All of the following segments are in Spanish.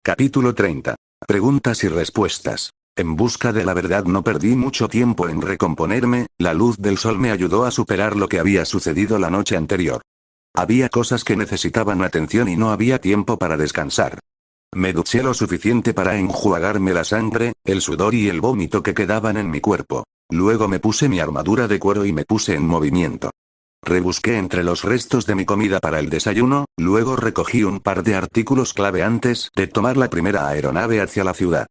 Capítulo 30. Preguntas y respuestas. En busca de la verdad no perdí mucho tiempo en recomponerme, la luz del sol me ayudó a superar lo que había sucedido la noche anterior. Había cosas que necesitaban atención y no había tiempo para descansar. Me duché lo suficiente para enjuagarme la sangre, el sudor y el vómito que quedaban en mi cuerpo. Luego me puse mi armadura de cuero y me puse en movimiento. Rebusqué entre los restos de mi comida para el desayuno, luego recogí un par de artículos clave antes de tomar la primera aeronave hacia la ciudad.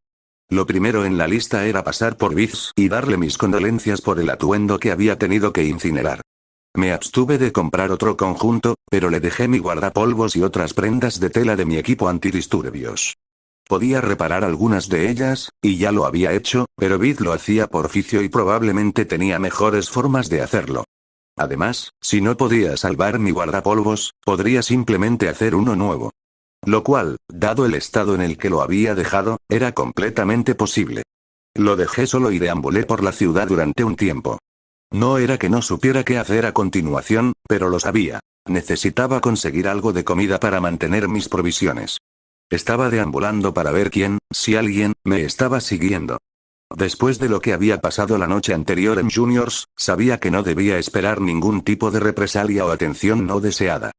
Lo primero en la lista era pasar por Viz y darle mis condolencias por el atuendo que había tenido que incinerar. Me abstuve de comprar otro conjunto, pero le dejé mi guardapolvos y otras prendas de tela de mi equipo antidisturbios. Podía reparar algunas de ellas, y ya lo había hecho, pero Viz lo hacía por oficio y probablemente tenía mejores formas de hacerlo. Además, si no podía salvar mi guardapolvos, podría simplemente hacer uno nuevo. Lo cual, dado el estado en el que lo había dejado, era completamente posible. Lo dejé solo y deambulé por la ciudad durante un tiempo. No era que no supiera qué hacer a continuación, pero lo sabía. Necesitaba conseguir algo de comida para mantener mis provisiones. Estaba deambulando para ver quién, si alguien, me estaba siguiendo. Después de lo que había pasado la noche anterior en Juniors, sabía que no debía esperar ningún tipo de represalia o atención no deseada.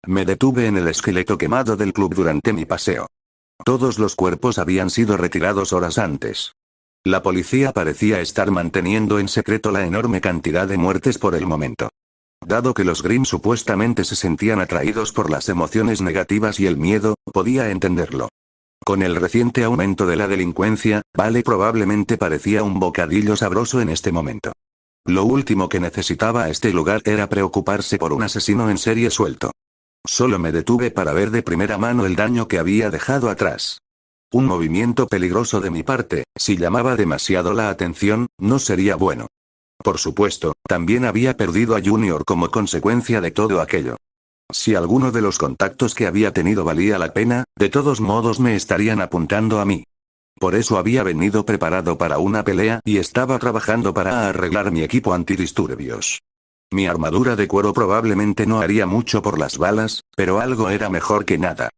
Me detuve en el esqueleto quemado del club durante mi paseo. Todos los cuerpos habían sido retirados horas antes. La policía parecía estar manteniendo en secreto la enorme cantidad de muertes por el momento. Dado que los Grimm supuestamente se sentían atraídos por las emociones negativas y el miedo, podía entenderlo. Con el reciente aumento de la delincuencia, Vale probablemente parecía un bocadillo sabroso en este momento. Lo último que necesitaba este lugar era preocuparse por un asesino en serie suelto. Solo me detuve para ver de primera mano el daño que había dejado atrás. Un movimiento peligroso de mi parte, si llamaba demasiado la atención, no sería bueno. Por supuesto, también había perdido a Junior como consecuencia de todo aquello. Si alguno de los contactos que había tenido valía la pena, de todos modos me estarían apuntando a mí. Por eso había venido preparado para una pelea y estaba trabajando para arreglar mi equipo antidisturbios. Mi armadura de cuero probablemente no haría mucho por las balas, pero algo era mejor que nada.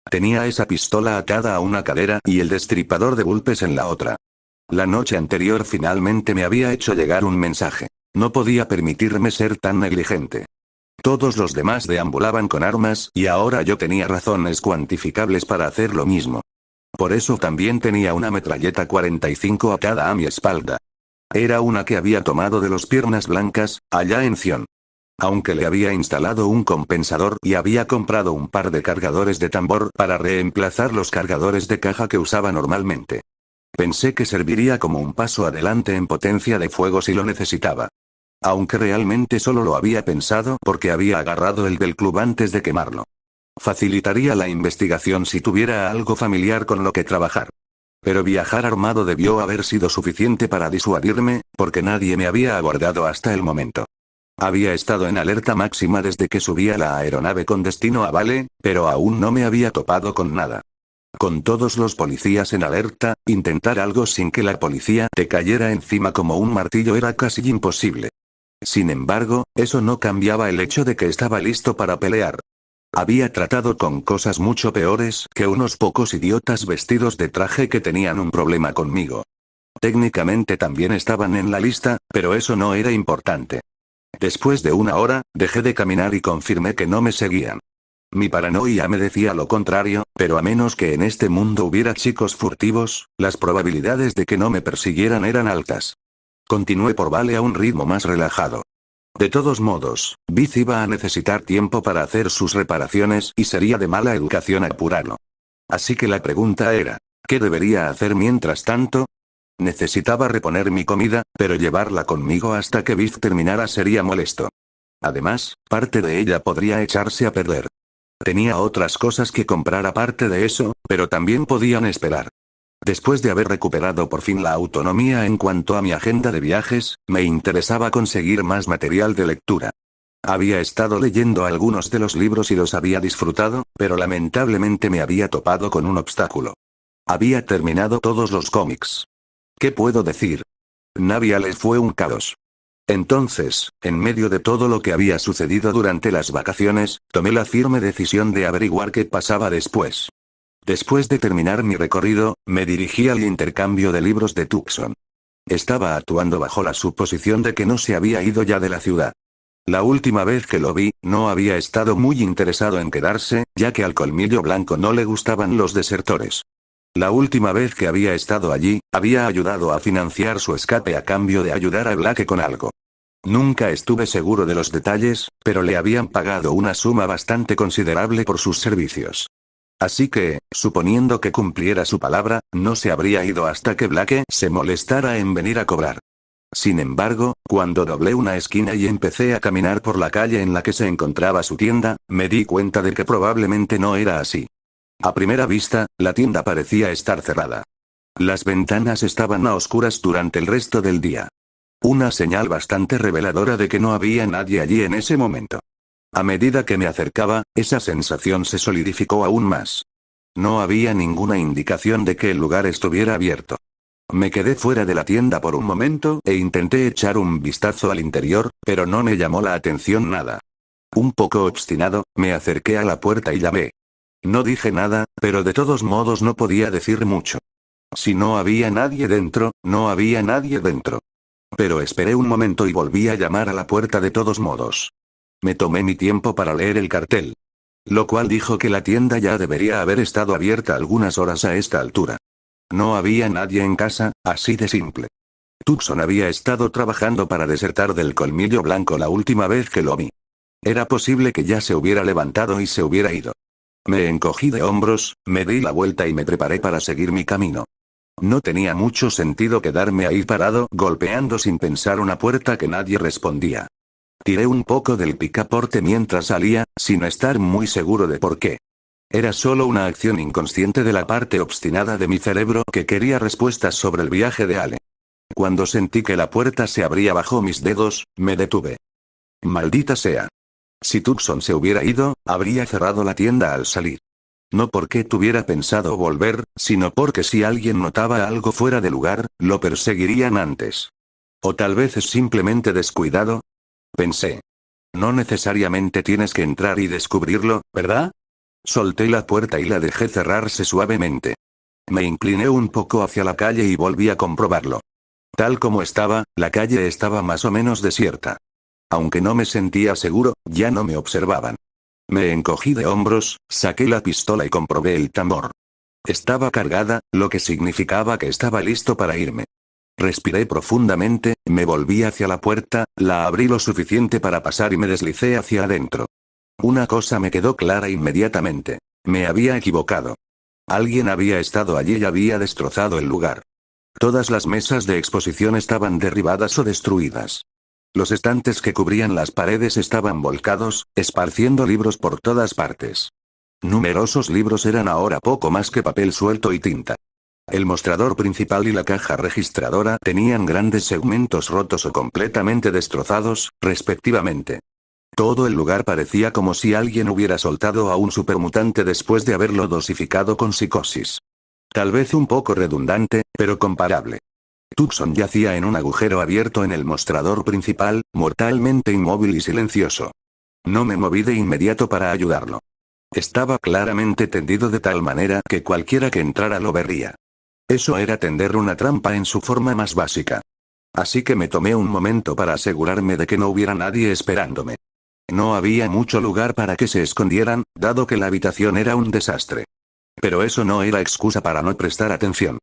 Tenía esa pistola atada a una cadera y el destripador de golpes en la otra. La noche anterior finalmente me había hecho llegar un mensaje. No podía permitirme ser tan negligente. Todos los demás deambulaban con armas y ahora yo tenía razones cuantificables para hacer lo mismo. Por eso también tenía una metralleta 45 atada a mi espalda. Era una que había tomado de los Piernas Blancas, allá en Zion. Aunque le había instalado un compensador y había comprado un par de cargadores de tambor para reemplazar los cargadores de caja que usaba normalmente. Pensé que serviría como un paso adelante en potencia de fuego si lo necesitaba. Aunque realmente solo lo había pensado porque había agarrado el del club antes de quemarlo. Facilitaría la investigación si tuviera algo familiar con lo que trabajar. Pero viajar armado debió haber sido suficiente para disuadirme, porque nadie me había abordado hasta el momento. Había estado en alerta máxima desde que subí a la aeronave con destino a Vale, pero aún no me había topado con nada. Con todos los policías en alerta, intentar algo sin que la policía te cayera encima como un martillo era casi imposible. Sin embargo, eso no cambiaba el hecho de que estaba listo para pelear. Había tratado con cosas mucho peores que unos pocos idiotas vestidos de traje que tenían un problema conmigo. Técnicamente también estaban en la lista, pero eso no era importante. Después de una hora, dejé de caminar y confirmé que no me seguían. Mi paranoia me decía lo contrario, pero a menos que en este mundo hubiera chicos furtivos, las probabilidades de que no me persiguieran eran altas. Continué por Vale a un ritmo más relajado. De todos modos, Viz iba a necesitar tiempo para hacer sus reparaciones y sería de mala educación apurarlo. Así que la pregunta era, ¿qué debería hacer mientras tanto? Necesitaba reponer mi comida, pero llevarla conmigo hasta que Viz terminara sería molesto. Además, parte de ella podría echarse a perder. Tenía otras cosas que comprar aparte de eso, pero también podían esperar. Después de haber recuperado por fin la autonomía en cuanto a mi agenda de viajes, me interesaba conseguir más material de lectura. Había estado leyendo algunos de los libros y los había disfrutado, pero lamentablemente me había topado con un obstáculo. Había terminado todos los cómics. ¿Qué puedo decir? Navia les fue un caos. Entonces, en medio de todo lo que había sucedido durante las vacaciones, tomé la firme decisión de averiguar qué pasaba después. Después de terminar mi recorrido, me dirigí al intercambio de libros de Tucson. Estaba actuando bajo la suposición de que no se había ido ya de la ciudad. La última vez que lo vi, no había estado muy interesado en quedarse, ya que al colmillo blanco no le gustaban los desertores. La última vez que había estado allí, había ayudado a financiar su escape a cambio de ayudar a Blake con algo. Nunca estuve seguro de los detalles, pero le habían pagado una suma bastante considerable por sus servicios. Así que, suponiendo que cumpliera su palabra, no se habría ido hasta que Blake se molestara en venir a cobrar. Sin embargo, cuando doblé una esquina y empecé a caminar por la calle en la que se encontraba su tienda, me di cuenta de que probablemente no era así. A primera vista, la tienda parecía estar cerrada. Las ventanas estaban a oscuras durante el resto del día. Una señal bastante reveladora de que no había nadie allí en ese momento. A medida que me acercaba, esa sensación se solidificó aún más. No había ninguna indicación de que el lugar estuviera abierto. Me quedé fuera de la tienda por un momento e intenté echar un vistazo al interior, pero no me llamó la atención nada. Un poco obstinado, me acerqué a la puerta y llamé. No dije nada, pero de todos modos no podía decir mucho. Si no había nadie dentro, no había nadie dentro. Pero esperé un momento y volví a llamar a la puerta de todos modos. Me tomé mi tiempo para leer el cartel. Lo cual dijo que la tienda ya debería haber estado abierta algunas horas a esta altura. No había nadie en casa, así de simple. Tucson había estado trabajando para desertar del colmillo blanco la última vez que lo vi. Era posible que ya se hubiera levantado y se hubiera ido. Me encogí de hombros, me di la vuelta y me preparé para seguir mi camino. No tenía mucho sentido quedarme ahí parado, golpeando sin pensar una puerta que nadie respondía. Tiré un poco del picaporte mientras salía, sin estar muy seguro de por qué. Era solo una acción inconsciente de la parte obstinada de mi cerebro que quería respuestas sobre el viaje de Ale. Cuando sentí que la puerta se abría bajo mis dedos, me detuve. Maldita sea. Si Tucson se hubiera ido, habría cerrado la tienda al salir. No porque tuviera pensado volver, sino porque si alguien notaba algo fuera de lugar, lo perseguirían antes. O tal vez es simplemente descuidado. Pensé. No necesariamente tienes que entrar y descubrirlo, ¿verdad? Solté la puerta y la dejé cerrarse suavemente. Me incliné un poco hacia la calle y volví a comprobarlo. Tal como estaba, la calle estaba más o menos desierta. Aunque no me sentía seguro, ya no me observaban. Me encogí de hombros, saqué la pistola y comprobé el tambor. Estaba cargada, lo que significaba que estaba listo para irme. Respiré profundamente, me volví hacia la puerta, la abrí lo suficiente para pasar y me deslicé hacia adentro. Una cosa me quedó clara inmediatamente. Me había equivocado. Alguien había estado allí y había destrozado el lugar. Todas las mesas de exposición estaban derribadas o destruidas. Los estantes que cubrían las paredes estaban volcados, esparciendo libros por todas partes. Numerosos libros eran ahora poco más que papel suelto y tinta. El mostrador principal y la caja registradora tenían grandes segmentos rotos o completamente destrozados, respectivamente. Todo el lugar parecía como si alguien hubiera soltado a un supermutante después de haberlo dosificado con psicosis. Tal vez un poco redundante, pero comparable. Tucson yacía en un agujero abierto en el mostrador principal, mortalmente inmóvil y silencioso. No me moví de inmediato para ayudarlo. Estaba claramente tendido de tal manera que cualquiera que entrara lo vería. Eso era tender una trampa en su forma más básica. Así que me tomé un momento para asegurarme de que no hubiera nadie esperándome. No había mucho lugar para que se escondieran, dado que la habitación era un desastre. Pero eso no era excusa para no prestar atención.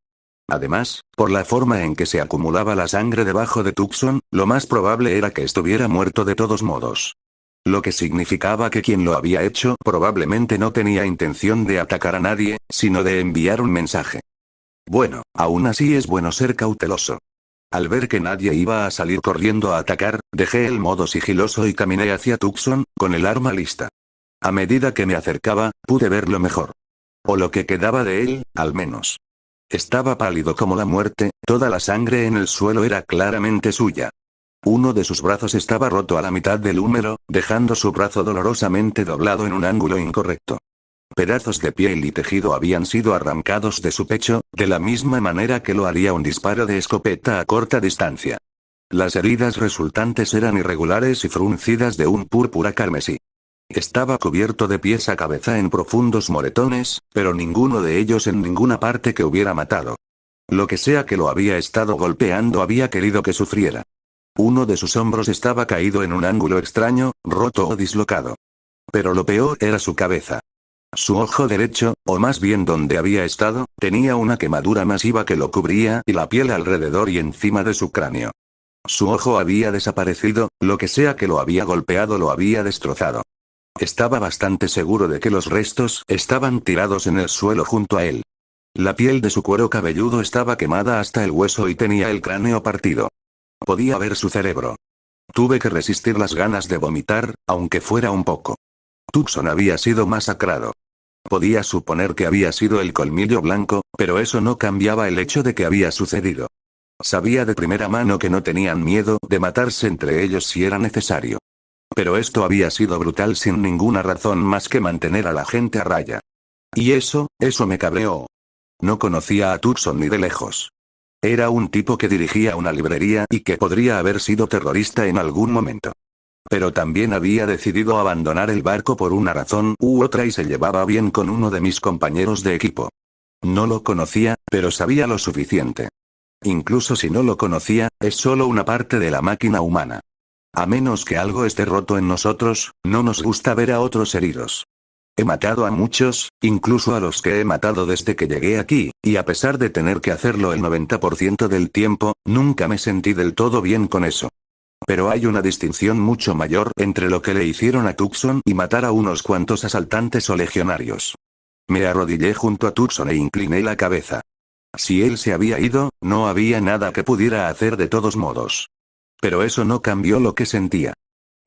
Además, por la forma en que se acumulaba la sangre debajo de Tucson, lo más probable era que estuviera muerto de todos modos. Lo que significaba que quien lo había hecho probablemente no tenía intención de atacar a nadie, sino de enviar un mensaje. Bueno, aún así es bueno ser cauteloso. Al ver que nadie iba a salir corriendo a atacar, dejé el modo sigiloso y caminé hacia Tucson, con el arma lista. A medida que me acercaba, pude verlo mejor. O lo que quedaba de él, al menos. Estaba pálido como la muerte, toda la sangre en el suelo era claramente suya. Uno de sus brazos estaba roto a la mitad del húmero, dejando su brazo dolorosamente doblado en un ángulo incorrecto. Pedazos de piel y tejido habían sido arrancados de su pecho, de la misma manera que lo haría un disparo de escopeta a corta distancia. Las heridas resultantes eran irregulares y fruncidas de un púrpura carmesí. Estaba cubierto de pies a cabeza en profundos moretones, pero ninguno de ellos en ninguna parte que hubiera matado. Lo que sea que lo había estado golpeando había querido que sufriera. Uno de sus hombros estaba caído en un ángulo extraño, roto o dislocado. Pero lo peor era su cabeza. Su ojo derecho, o más bien donde había estado, tenía una quemadura masiva que lo cubría y la piel alrededor y encima de su cráneo. Su ojo había desaparecido, lo que sea que lo había golpeado lo había destrozado. Estaba bastante seguro de que los restos estaban tirados en el suelo junto a él. La piel de su cuero cabelludo estaba quemada hasta el hueso y tenía el cráneo partido. Podía ver su cerebro. Tuve que resistir las ganas de vomitar, aunque fuera un poco. Tucson había sido masacrado. Podía suponer que había sido el colmillo blanco, pero eso no cambiaba el hecho de que había sucedido. Sabía de primera mano que no tenían miedo de matarse entre ellos si era necesario. Pero esto había sido brutal sin ninguna razón más que mantener a la gente a raya. Y eso me cabreó. No conocía a Tucson ni de lejos. Era un tipo que dirigía una librería y que podría haber sido terrorista en algún momento. Pero también había decidido abandonar el barco por una razón u otra y se llevaba bien con uno de mis compañeros de equipo. No lo conocía, pero sabía lo suficiente. Incluso si no lo conocía, es solo una parte de la máquina humana. A menos que algo esté roto en nosotros, no nos gusta ver a otros heridos. He matado a muchos, incluso a los que he matado desde que llegué aquí, y a pesar de tener que hacerlo el 90% del tiempo, nunca me sentí del todo bien con eso. Pero hay una distinción mucho mayor entre lo que le hicieron a Tucson y matar a unos cuantos asaltantes o legionarios. Me arrodillé junto a Tucson e incliné la cabeza. Si él se había ido, no había nada que pudiera hacer de todos modos. Pero eso no cambió lo que sentía.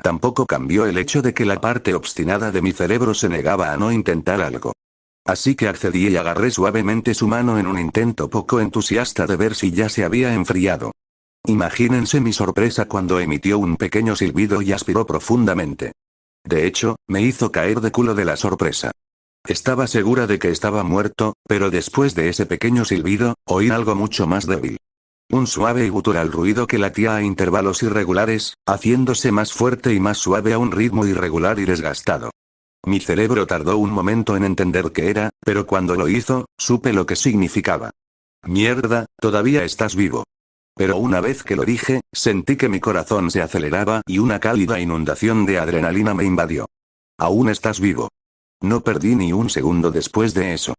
Tampoco cambió el hecho de que la parte obstinada de mi cerebro se negaba a no intentar algo. Así que accedí y agarré suavemente su mano en un intento poco entusiasta de ver si ya se había enfriado. Imagínense mi sorpresa cuando emitió un pequeño silbido y aspiró profundamente. De hecho, me hizo caer de culo de la sorpresa. Estaba segura de que estaba muerto, pero después de ese pequeño silbido, oí algo mucho más débil. Un suave y gutural ruido que latía a intervalos irregulares, haciéndose más fuerte y más suave a un ritmo irregular y desgastado. Mi cerebro tardó un momento en entender qué era, pero cuando lo hizo, supe lo que significaba. Mierda, todavía estás vivo. Pero una vez que lo dije, sentí que mi corazón se aceleraba y una cálida inundación de adrenalina me invadió. Aún estás vivo. No perdí ni un segundo después de eso.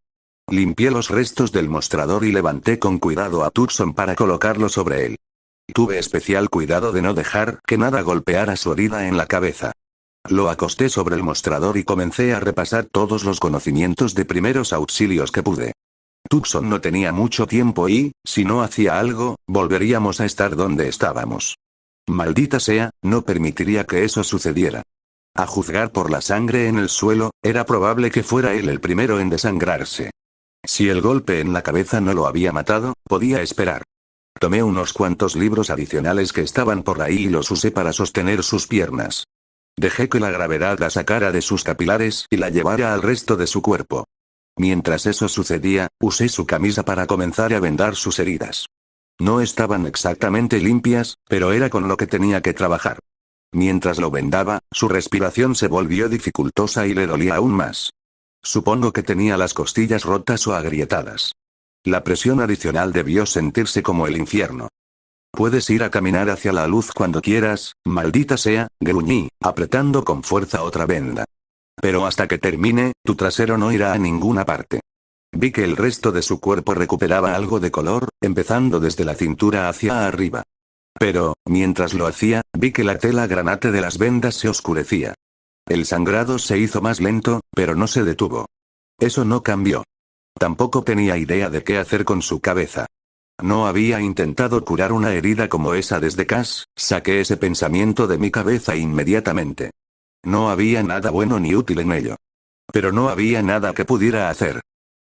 Limpié los restos del mostrador y levanté con cuidado a Tucson para colocarlo sobre él. Tuve especial cuidado de no dejar que nada golpeara su herida en la cabeza. Lo acosté sobre el mostrador y comencé a repasar todos los conocimientos de primeros auxilios que pude. Tucson no tenía mucho tiempo y, si no hacía algo, volveríamos a estar donde estábamos. Maldita sea, no permitiría que eso sucediera. A juzgar por la sangre en el suelo, era probable que fuera él el primero en desangrarse. Si el golpe en la cabeza no lo había matado, podía esperar. Tomé unos cuantos libros adicionales que estaban por ahí y los usé para sostener sus piernas. Dejé que la gravedad la sacara de sus capilares y la llevara al resto de su cuerpo. Mientras eso sucedía, usé su camisa para comenzar a vendar sus heridas. No estaban exactamente limpias, pero era con lo que tenía que trabajar. Mientras lo vendaba, su respiración se volvió dificultosa y le dolía aún más. Supongo que tenía las costillas rotas o agrietadas. La presión adicional debió sentirse como el infierno. Puedes ir a caminar hacia la luz cuando quieras, maldita sea, gruñí, apretando con fuerza otra venda. Pero hasta que termine, tu trasero no irá a ninguna parte. Vi que el resto de su cuerpo recuperaba algo de color, empezando desde la cintura hacia arriba. Pero, mientras lo hacía, vi que la tela granate de las vendas se oscurecía. El sangrado se hizo más lento, pero no se detuvo. Eso no cambió. Tampoco tenía idea de qué hacer con su cabeza. No había intentado curar una herida como esa desde Cass, saqué ese pensamiento de mi cabeza inmediatamente. No había nada bueno ni útil en ello. Pero no había nada que pudiera hacer.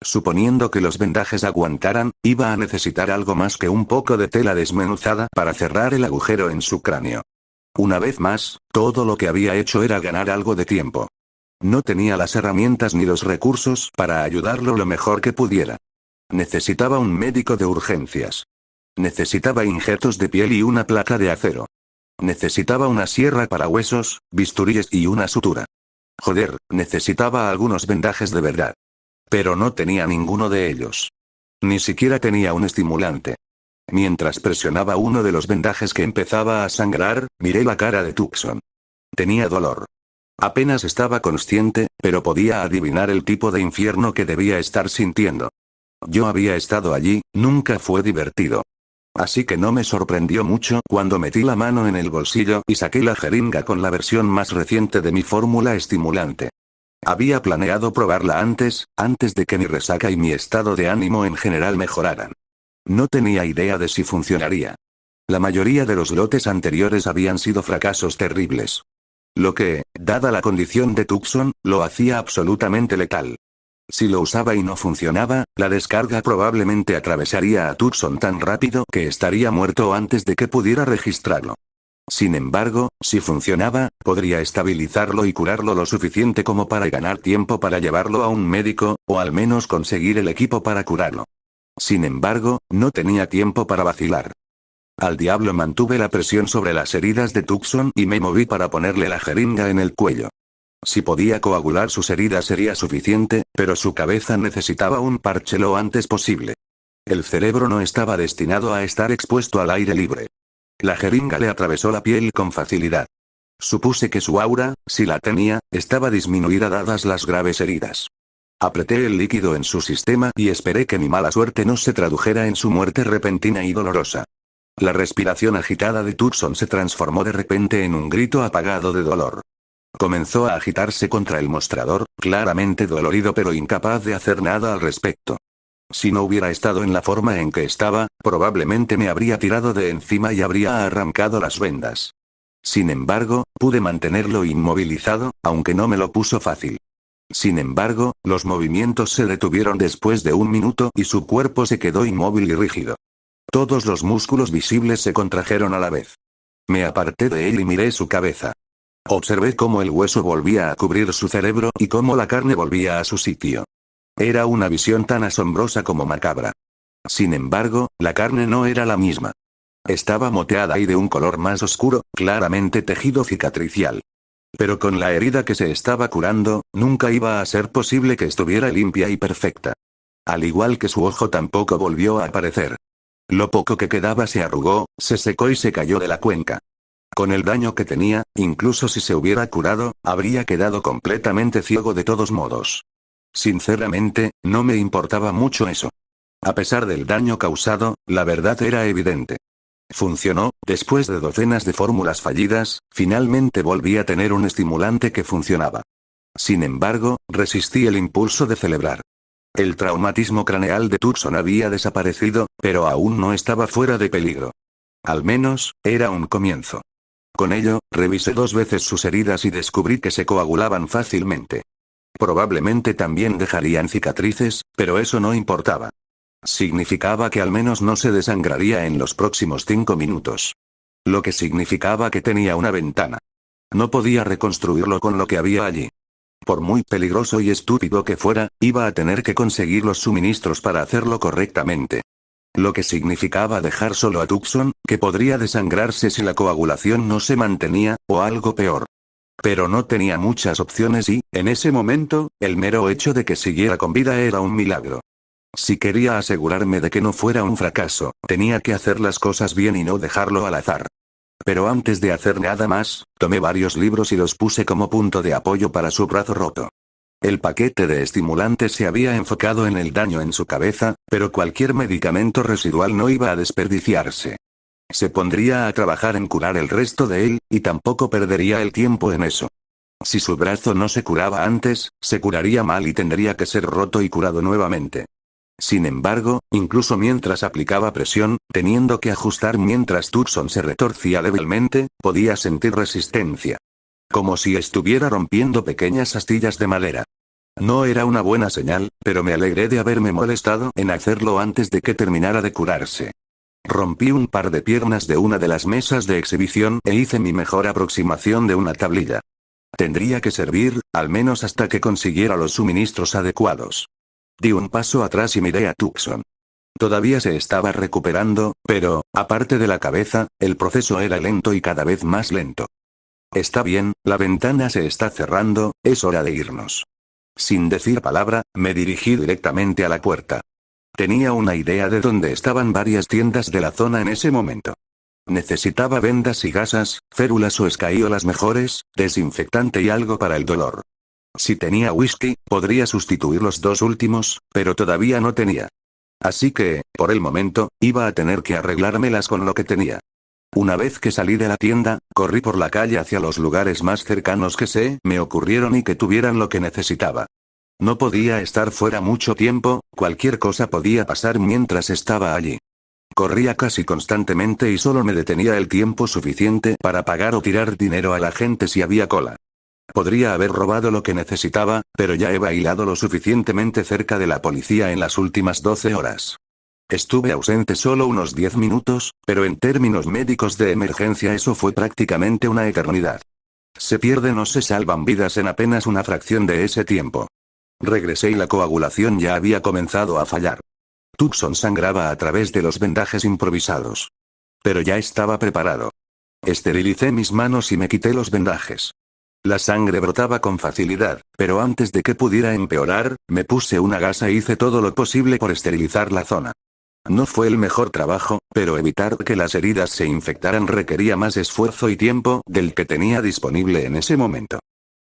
Suponiendo que los vendajes aguantaran, iba a necesitar algo más que un poco de tela desmenuzada para cerrar el agujero en su cráneo. Una vez más, todo lo que había hecho era ganar algo de tiempo. No tenía las herramientas ni los recursos para ayudarlo lo mejor que pudiera. Necesitaba un médico de urgencias. Necesitaba injertos de piel y una placa de acero. Necesitaba una sierra para huesos, bisturíes y una sutura. Joder, necesitaba algunos vendajes de verdad. Pero no tenía ninguno de ellos. Ni siquiera tenía un estimulante. Mientras presionaba uno de los vendajes que empezaba a sangrar, miré la cara de Tucson. Tenía dolor. Apenas estaba consciente, pero podía adivinar el tipo de infierno que debía estar sintiendo. Yo había estado allí, nunca fue divertido. Así que no me sorprendió mucho cuando metí la mano en el bolsillo y saqué la jeringa con la versión más reciente de mi fórmula estimulante. Había planeado probarla antes de que mi resaca y mi estado de ánimo en general mejoraran. No tenía idea de si funcionaría. La mayoría de los lotes anteriores habían sido fracasos terribles. Lo que, dada la condición de Tucson, lo hacía absolutamente letal. Si lo usaba y no funcionaba, la descarga probablemente atravesaría a Tucson tan rápido que estaría muerto antes de que pudiera registrarlo. Sin embargo, si funcionaba, podría estabilizarlo y curarlo lo suficiente como para ganar tiempo para llevarlo a un médico, o al menos conseguir el equipo para curarlo. Sin embargo, no tenía tiempo para vacilar. Al diablo mantuve la presión sobre las heridas de Tucson y me moví para ponerle la jeringa en el cuello. Si podía coagular sus heridas sería suficiente, pero su cabeza necesitaba un parche lo antes posible. El cerebro no estaba destinado a estar expuesto al aire libre. La jeringa le atravesó la piel con facilidad. Supuse que su aura, si la tenía, estaba disminuida dadas las graves heridas. Apreté el líquido en su sistema y esperé que mi mala suerte no se tradujera en su muerte repentina y dolorosa. La respiración agitada de Tucson se transformó de repente en un grito apagado de dolor. Comenzó a agitarse contra el mostrador, claramente dolorido pero incapaz de hacer nada al respecto. Si no hubiera estado en la forma en que estaba, probablemente me habría tirado de encima y habría arrancado las vendas. Sin embargo, pude mantenerlo inmovilizado, aunque no me lo puso fácil. Sin embargo, los movimientos se detuvieron después de un minuto y su cuerpo se quedó inmóvil y rígido. Todos los músculos visibles se contrajeron a la vez. Me aparté de él y miré su cabeza. Observé cómo el hueso volvía a cubrir su cerebro y cómo la carne volvía a su sitio. Era una visión tan asombrosa como macabra. Sin embargo, la carne no era la misma. Estaba moteada y de un color más oscuro, claramente tejido cicatricial. Pero con la herida que se estaba curando, nunca iba a ser posible que estuviera limpia y perfecta. Al igual que su ojo tampoco volvió a aparecer. Lo poco que quedaba se arrugó, se secó y se cayó de la cuenca. Con el daño que tenía, incluso si se hubiera curado, habría quedado completamente ciego de todos modos. Sinceramente, no me importaba mucho eso. A pesar del daño causado, la verdad era evidente. Funcionó, después de docenas de fórmulas fallidas, finalmente volví a tener un estimulante que funcionaba. Sin embargo, resistí el impulso de celebrar. El traumatismo craneal de Tucson había desaparecido, pero aún no estaba fuera de peligro. Al menos, era un comienzo. Con ello, revisé 2 veces sus heridas y descubrí que se coagulaban fácilmente. Probablemente también dejarían cicatrices, pero eso no importaba. Significaba que al menos no se desangraría en los próximos 5 minutos. Lo que significaba que tenía una ventana. No podía reconstruirlo con lo que había allí. Por muy peligroso y estúpido que fuera, iba a tener que conseguir los suministros para hacerlo correctamente. Lo que significaba dejar solo a Tucson, que podría desangrarse si la coagulación no se mantenía, o algo peor. Pero no tenía muchas opciones y, en ese momento, el mero hecho de que siguiera con vida era un milagro. Si quería asegurarme de que no fuera un fracaso, tenía que hacer las cosas bien y no dejarlo al azar. Pero antes de hacer nada más, tomé varios libros y los puse como punto de apoyo para su brazo roto. El paquete de estimulantes se había enfocado en el daño en su cabeza, pero cualquier medicamento residual no iba a desperdiciarse. Se pondría a trabajar en curar el resto de él, y tampoco perdería el tiempo en eso. Si su brazo no se curaba antes, se curaría mal y tendría que ser roto y curado nuevamente. Sin embargo, incluso mientras aplicaba presión, teniendo que ajustar mientras Tucson se retorcía débilmente, podía sentir resistencia. Como si estuviera rompiendo pequeñas astillas de madera. No era una buena señal, pero me alegré de haberme molestado en hacerlo antes de que terminara de curarse. Rompí un par de piernas de una de las mesas de exhibición e hice mi mejor aproximación de una tablilla. Tendría que servir, al menos hasta que consiguiera los suministros adecuados. Di un paso atrás y miré a Tucson. Todavía se estaba recuperando, pero, aparte de la cabeza, el proceso era lento y cada vez más lento. Está bien, la ventana se está cerrando, es hora de irnos. Sin decir palabra, me dirigí directamente a la puerta. Tenía una idea de dónde estaban varias tiendas de la zona en ese momento. Necesitaba vendas y gasas, férulas o escayolas mejores, desinfectante y algo para el dolor. Si tenía whisky, podría sustituir los dos últimos, pero todavía no tenía. Así que, por el momento, iba a tener que arreglármelas con lo que tenía. Una vez que salí de la tienda, corrí por la calle hacia los lugares más cercanos que se me ocurrieron y que tuvieran lo que necesitaba. No podía estar fuera mucho tiempo, cualquier cosa podía pasar mientras estaba allí. Corría casi constantemente y solo me detenía el tiempo suficiente para pagar o tirar dinero a la gente si había cola. Podría haber robado lo que necesitaba, pero ya he bailado lo suficientemente cerca de la policía en las últimas 12 horas. Estuve ausente solo unos 10 minutos, pero en términos médicos de emergencia eso fue prácticamente una eternidad. Se pierden o se salvan vidas en apenas una fracción de ese tiempo. Regresé y la coagulación ya había comenzado a fallar. Tucson sangraba a través de los vendajes improvisados. Pero ya estaba preparado. Esterilicé mis manos y me quité los vendajes. La sangre brotaba con facilidad, pero antes de que pudiera empeorar, me puse una gasa e hice todo lo posible por esterilizar la zona. No fue el mejor trabajo, pero evitar que las heridas se infectaran requería más esfuerzo y tiempo del que tenía disponible en ese momento.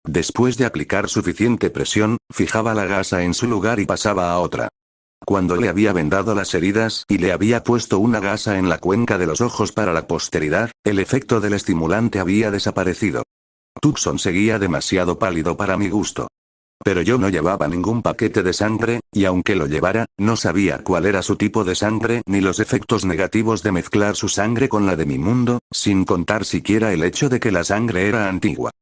Después de aplicar suficiente presión, fijaba la gasa en su lugar y pasaba a otra. Cuando le había vendado las heridas y le había puesto una gasa en la cuenca de los ojos para la posteridad, el efecto del estimulante había desaparecido. Tucson seguía demasiado pálido para mi gusto. Pero yo no llevaba ningún paquete de sangre, y aunque lo llevara, no sabía cuál era su tipo de sangre ni los efectos negativos de mezclar su sangre con la de mi mundo, sin contar siquiera el hecho de que la sangre era antigua.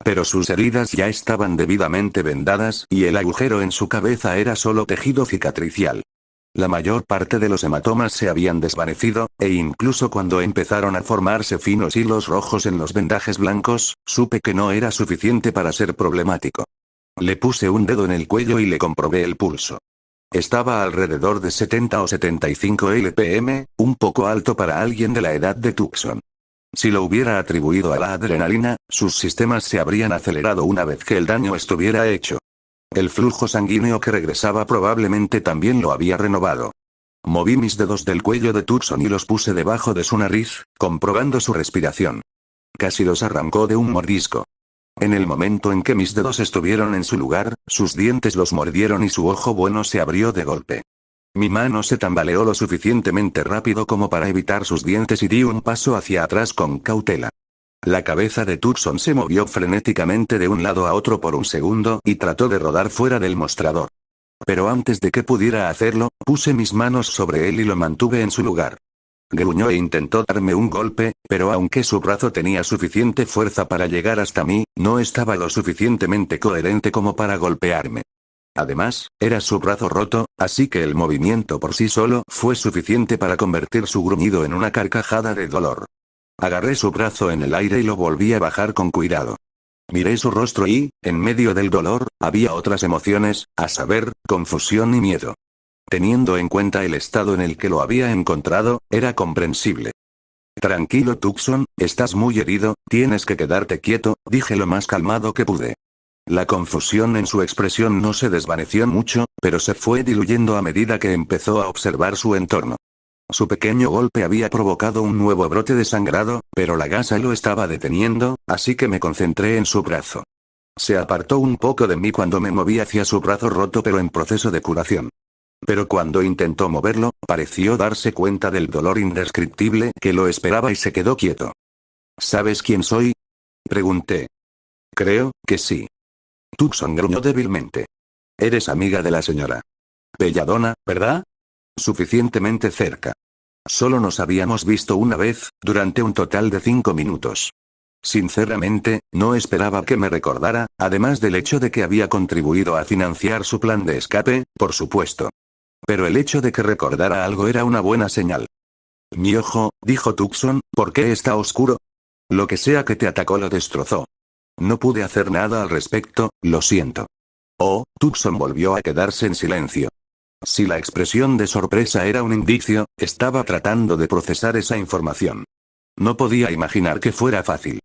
Pero sus heridas ya estaban debidamente vendadas y el agujero en su cabeza era solo tejido cicatricial. La mayor parte de los hematomas se habían desvanecido, e incluso cuando empezaron a formarse finos hilos rojos en los vendajes blancos, supe que no era suficiente para ser problemático. Le puse un dedo en el cuello y le comprobé el pulso. Estaba alrededor de 70 o 75 LPM, un poco alto para alguien de la edad de Tucson. Si lo hubiera atribuido a la adrenalina, sus sistemas se habrían acelerado una vez que el daño estuviera hecho. El flujo sanguíneo que regresaba probablemente también lo había renovado. Moví mis dedos del cuello de Tucson y los puse debajo de su nariz, comprobando su respiración. Casi los arrancó de un mordisco. En el momento en que mis dedos estuvieron en su lugar, sus dientes los mordieron y su ojo bueno se abrió de golpe. Mi mano se tambaleó lo suficientemente rápido como para evitar sus dientes y di un paso hacia atrás con cautela. La cabeza de Tucson se movió frenéticamente de un lado a otro por un segundo y trató de rodar fuera del mostrador. Pero antes de que pudiera hacerlo, puse mis manos sobre él y lo mantuve en su lugar. Gruñó e intentó darme un golpe, pero aunque su brazo tenía suficiente fuerza para llegar hasta mí, no estaba lo suficientemente coherente como para golpearme. Además, era su brazo roto, así que el movimiento por sí solo fue suficiente para convertir su gruñido en una carcajada de dolor. Agarré su brazo en el aire y lo volví a bajar con cuidado. Miré su rostro y, en medio del dolor, había otras emociones, a saber, confusión y miedo. Teniendo en cuenta el estado en el que lo había encontrado, era comprensible. Tranquilo Tucson, estás muy herido, tienes que quedarte quieto, dije lo más calmado que pude. La confusión en su expresión no se desvaneció mucho, pero se fue diluyendo a medida que empezó a observar su entorno. Su pequeño golpe había provocado un nuevo brote de sangrado, pero la gasa lo estaba deteniendo, así que me concentré en su brazo. Se apartó un poco de mí cuando me moví hacia su brazo roto pero en proceso de curación. Pero cuando intentó moverlo, pareció darse cuenta del dolor indescriptible que lo esperaba y se quedó quieto. ¿Sabes quién soy? Pregunté. Creo que sí. Tucson gruñó débilmente. Eres amiga de la señora Belladonna, ¿verdad? Suficientemente cerca. Solo nos habíamos visto una vez, durante un total de 5 minutos. Sinceramente, no esperaba que me recordara, además del hecho de que había contribuido a financiar su plan de escape, por supuesto. Pero el hecho de que recordara algo era una buena señal. Mi ojo, dijo Tucson, ¿por qué está oscuro? Lo que sea que te atacó lo destrozó. No pude hacer nada al respecto, lo siento. Oh, Tucson volvió a quedarse en silencio. Si la expresión de sorpresa era un indicio, estaba tratando de procesar esa información. No podía imaginar que fuera fácil.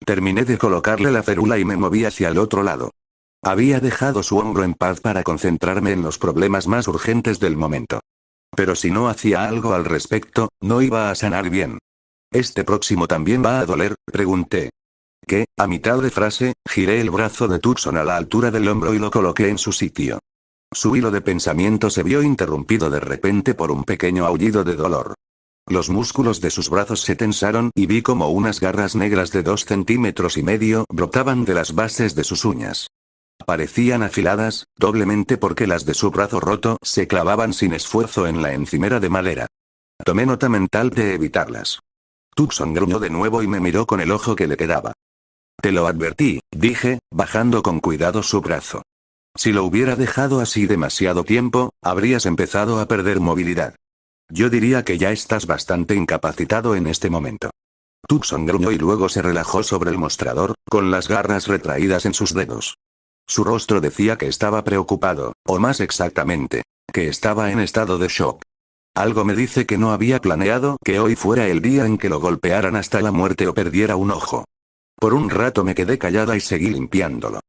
Terminé de colocarle la férula y me moví hacia el otro lado. Había dejado su hombro en paz para concentrarme en los problemas más urgentes del momento. Pero si no hacía algo al respecto, no iba a sanar bien. ¿Este próximo también va a doler?, pregunté. ¿Qué? A mitad de frase, giré el brazo de Tucson a la altura del hombro y lo coloqué en su sitio. Su hilo de pensamiento se vio interrumpido de repente por un pequeño aullido de dolor. Los músculos de sus brazos se tensaron y vi como unas garras negras de 2,5 centímetros brotaban de las bases de sus uñas. Parecían afiladas, doblemente porque las de su brazo roto se clavaban sin esfuerzo en la encimera de madera. Tomé nota mental de evitarlas. Tucson gruñó de nuevo y me miró con el ojo que le quedaba. Te lo advertí, dije, bajando con cuidado su brazo. Si lo hubiera dejado así demasiado tiempo, habrías empezado a perder movilidad. Yo diría que ya estás bastante incapacitado en este momento. Tucson gruñó y luego se relajó sobre el mostrador, con las garras retraídas en sus dedos. Su rostro decía que estaba preocupado, o más exactamente, que estaba en estado de shock. Algo me dice que no había planeado que hoy fuera el día en que lo golpearan hasta la muerte o perdiera un ojo. Por un rato me quedé callada y seguí limpiándolo.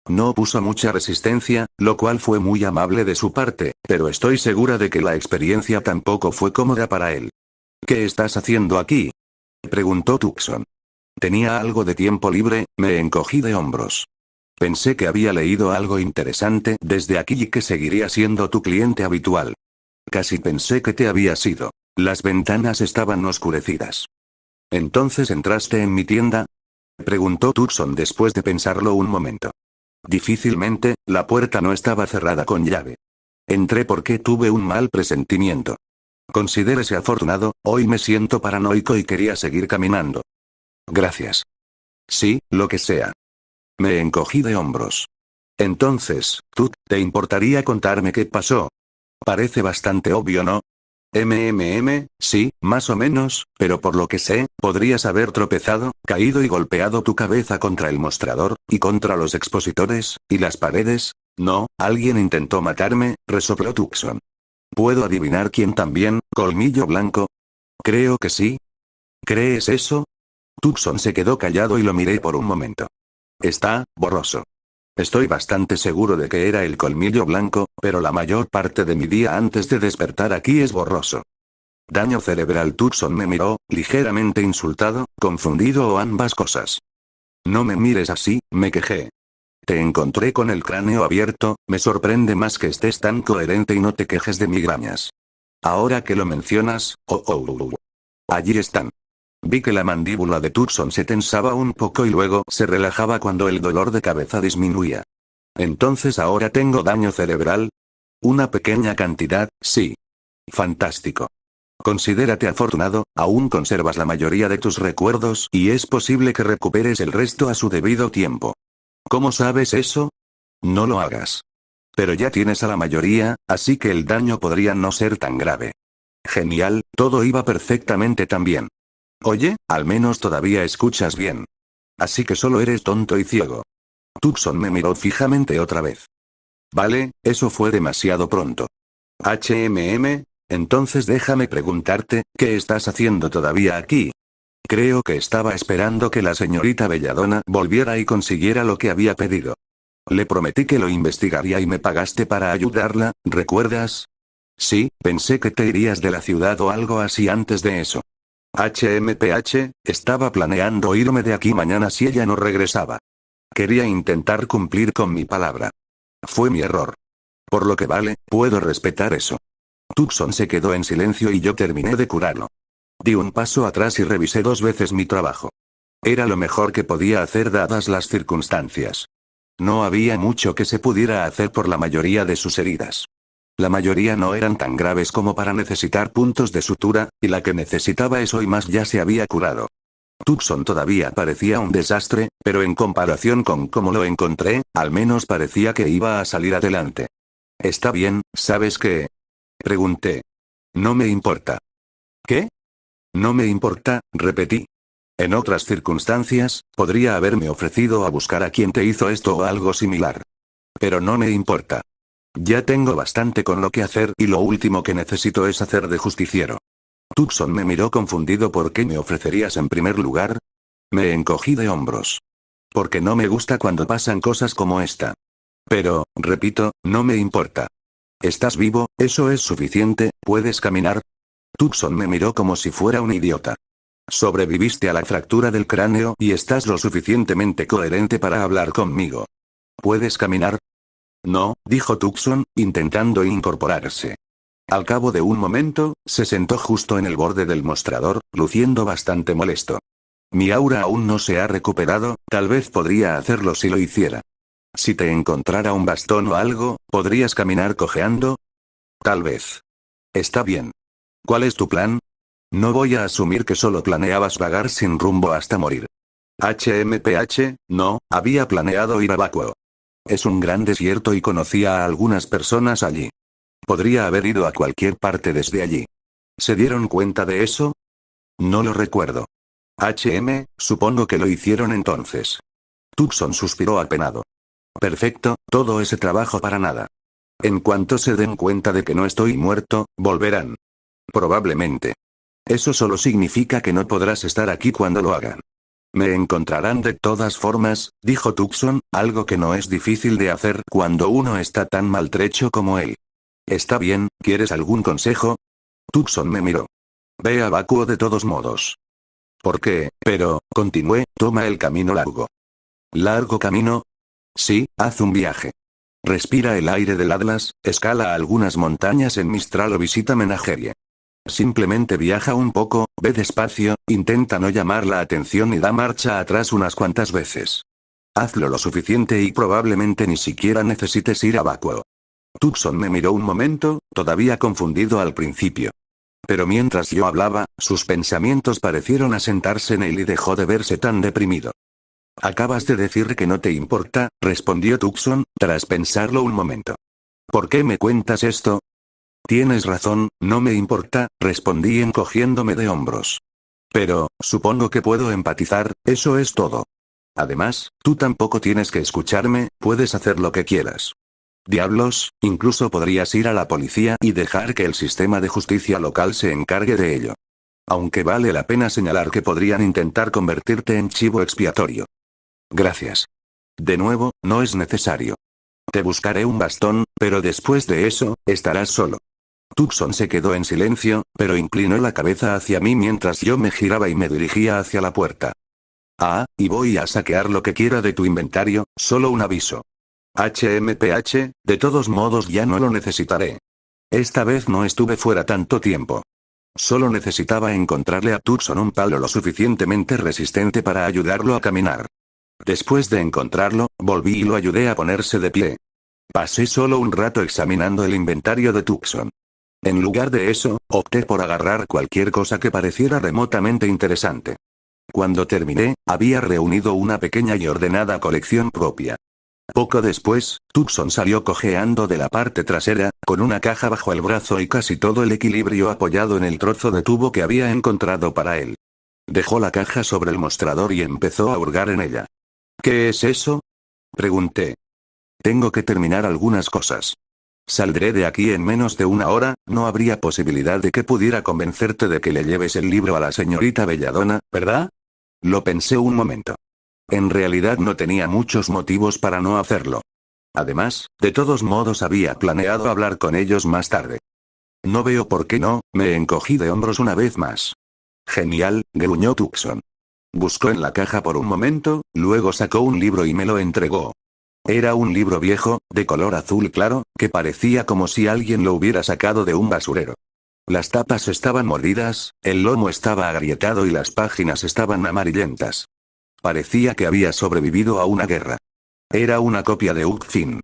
No puso mucha resistencia, lo cual fue muy amable de su parte, pero estoy segura de que la experiencia tampoco fue cómoda para él. ¿Qué estás haciendo aquí?, preguntó Tucson. Tenía algo de tiempo libre, me encogí de hombros. Pensé que había leído algo interesante desde aquí y que seguiría siendo tu cliente habitual. Casi pensé que te habías ido. Las ventanas estaban oscurecidas. ¿Entonces entraste en mi tienda?, preguntó Tucson después de pensarlo un momento. Difícilmente, la puerta no estaba cerrada con llave. Entré porque tuve un mal presentimiento. Considérese afortunado, hoy me siento paranoico y quería seguir caminando. Gracias. Sí, lo que sea. Me encogí de hombros. Entonces, ¿te importaría contarme qué pasó? Parece bastante obvio, ¿no? Sí, más o menos, pero por lo que sé, podrías haber tropezado, caído y golpeado tu cabeza contra el mostrador, y contra los expositores, y las paredes. No, alguien intentó matarme, resopló Tucson. ¿Puedo adivinar quién también, colmillo blanco? Creo que sí. ¿Crees eso? Tucson se quedó callado y lo miré por un momento. Está borroso. Estoy bastante seguro de que era el colmillo blanco, pero la mayor parte de mi día antes de despertar aquí es borroso. Daño cerebral. Tucson me miró, ligeramente insultado, confundido o ambas cosas. No me mires así, me quejé. Te encontré con el cráneo abierto, me sorprende más que estés tan coherente y no te quejes de migrañas. Ahora que lo mencionas, allí están. Vi que la mandíbula de Tucson se tensaba un poco y luego se relajaba cuando el dolor de cabeza disminuía. ¿Entonces ahora tengo daño cerebral? Una pequeña cantidad, sí. Fantástico. Considérate afortunado, aún conservas la mayoría de tus recuerdos y es posible que recuperes el resto a su debido tiempo. ¿Cómo sabes eso? No lo hagas. Pero ya tienes a la mayoría, así que el daño podría no ser tan grave. Genial, todo iba perfectamente tan bien. Oye, al menos todavía escuchas bien. Así que solo eres tonto y ciego. Tucson me miró fijamente otra vez. Vale, eso fue demasiado pronto. Entonces déjame preguntarte, ¿qué estás haciendo todavía aquí? Creo que estaba esperando que la señorita Belladonna volviera y consiguiera lo que había pedido. Le prometí que lo investigaría y me pagaste para ayudarla, ¿recuerdas? Sí, pensé que te irías de la ciudad o algo así antes de eso. Estaba planeando irme de aquí mañana si ella no regresaba. Quería intentar cumplir con mi palabra. Fue mi error. Por lo que vale, puedo respetar eso. Tucson se quedó en silencio y yo terminé de curarlo. Di un paso atrás y revisé 2 veces mi trabajo. Era lo mejor que podía hacer dadas las circunstancias. No había mucho que se pudiera hacer por la mayoría de sus heridas. La mayoría no eran tan graves como para necesitar puntos de sutura, y la que necesitaba eso y más ya se había curado. Tucson todavía parecía un desastre, pero en comparación con cómo lo encontré, al menos parecía que iba a salir adelante. Está bien, ¿sabes qué? Pregunté. No me importa. ¿Qué? No me importa, repetí. En otras circunstancias, podría haberme ofrecido a buscar a quien te hizo esto o algo similar. Pero no me importa. Ya tengo bastante con lo que hacer y lo último que necesito es hacer de justiciero. Tucson me miró confundido. ¿Por qué me ofrecerías en primer lugar? Me encogí de hombros. Porque no me gusta cuando pasan cosas como esta. Pero, repito, no me importa. ¿Estás vivo? ¿Eso es suficiente? ¿Puedes caminar? Tucson me miró como si fuera un idiota. Sobreviviste a la fractura del cráneo y estás lo suficientemente coherente para hablar conmigo. ¿Puedes caminar? No, dijo Tucson, intentando incorporarse. Al cabo de un momento, se sentó justo en el borde del mostrador, luciendo bastante molesto. Mi aura aún no se ha recuperado, tal vez podría hacerlo si lo hiciera. Si te encontrara un bastón o algo, ¿podrías caminar cojeando? Tal vez. Está bien. ¿Cuál es tu plan? No voy a asumir que solo planeabas vagar sin rumbo hasta morir. No, había planeado ir a Bakuo. Es un gran desierto y conocía a algunas personas allí. Podría haber ido a cualquier parte desde allí. ¿Se dieron cuenta de eso? No lo recuerdo. Supongo que lo hicieron entonces. Tucson suspiró apenado. Perfecto, todo ese trabajo para nada. En cuanto se den cuenta de que no estoy muerto, volverán. Probablemente. Eso solo significa que no podrás estar aquí cuando lo hagan. Me encontrarán de todas formas, dijo Tucson, algo que no es difícil de hacer cuando uno está tan maltrecho como él. Está bien, ¿quieres algún consejo? Tucson me miró. Ve a Bakuo de todos modos. ¿Por qué? Pero, continué, toma el camino largo. ¿Largo camino? Sí, haz un viaje. Respira el aire del Atlas, escala algunas montañas en Mistral o visita Menagerie. Simplemente viaja un poco, ve despacio, intenta no llamar la atención y da marcha atrás unas cuantas veces. Hazlo lo suficiente y probablemente ni siquiera necesites ir a Bakuo. Tucson me miró un momento, todavía confundido al principio. Pero mientras yo hablaba, sus pensamientos parecieron asentarse en él y dejó de verse tan deprimido. Acabas de decir que no te importa, respondió Tucson, tras pensarlo un momento. ¿Por qué me cuentas esto? Tienes razón, no me importa, respondí encogiéndome de hombros. Pero, supongo que puedo empatizar, eso es todo. Además, tú tampoco tienes que escucharme, puedes hacer lo que quieras. Diablos, incluso podrías ir a la policía y dejar que el sistema de justicia local se encargue de ello. Aunque vale la pena señalar que podrían intentar convertirte en chivo expiatorio. Gracias. De nuevo, no es necesario. Te buscaré un bastón, pero después de eso, estarás solo. Tucson se quedó en silencio, pero inclinó la cabeza hacia mí mientras yo me giraba y me dirigía hacia la puerta. Y voy a saquear lo que quiera de tu inventario, solo un aviso. De todos modos ya no lo necesitaré. Esta vez no estuve fuera tanto tiempo. Solo necesitaba encontrarle a Tucson un palo lo suficientemente resistente para ayudarlo a caminar. Después de encontrarlo, volví y lo ayudé a ponerse de pie. Pasé solo un rato examinando el inventario de Tucson. En lugar de eso, opté por agarrar cualquier cosa que pareciera remotamente interesante. Cuando terminé, había reunido una pequeña y ordenada colección propia. Poco después, Tucson salió cojeando de la parte trasera, con una caja bajo el brazo y casi todo el equilibrio apoyado en el trozo de tubo que había encontrado para él. Dejó la caja sobre el mostrador y empezó a hurgar en ella. ¿Qué es eso? Pregunté. Tengo que terminar algunas cosas. Saldré de aquí en menos de una hora, no habría posibilidad de que pudiera convencerte de que le lleves el libro a la señorita Belladonna, ¿verdad? Lo pensé un momento. En realidad no tenía muchos motivos para no hacerlo. Además, de todos modos había planeado hablar con ellos más tarde. No veo por qué no, me encogí de hombros una vez más. Genial, gruñó Tucson. Buscó en la caja por un momento, luego sacó un libro y me lo entregó. Era un libro viejo, de color azul claro, que parecía como si alguien lo hubiera sacado de un basurero. Las tapas estaban mordidas, el lomo estaba agrietado y las páginas estaban amarillentas. Parecía que había sobrevivido a una guerra. Era una copia de Huck Finn.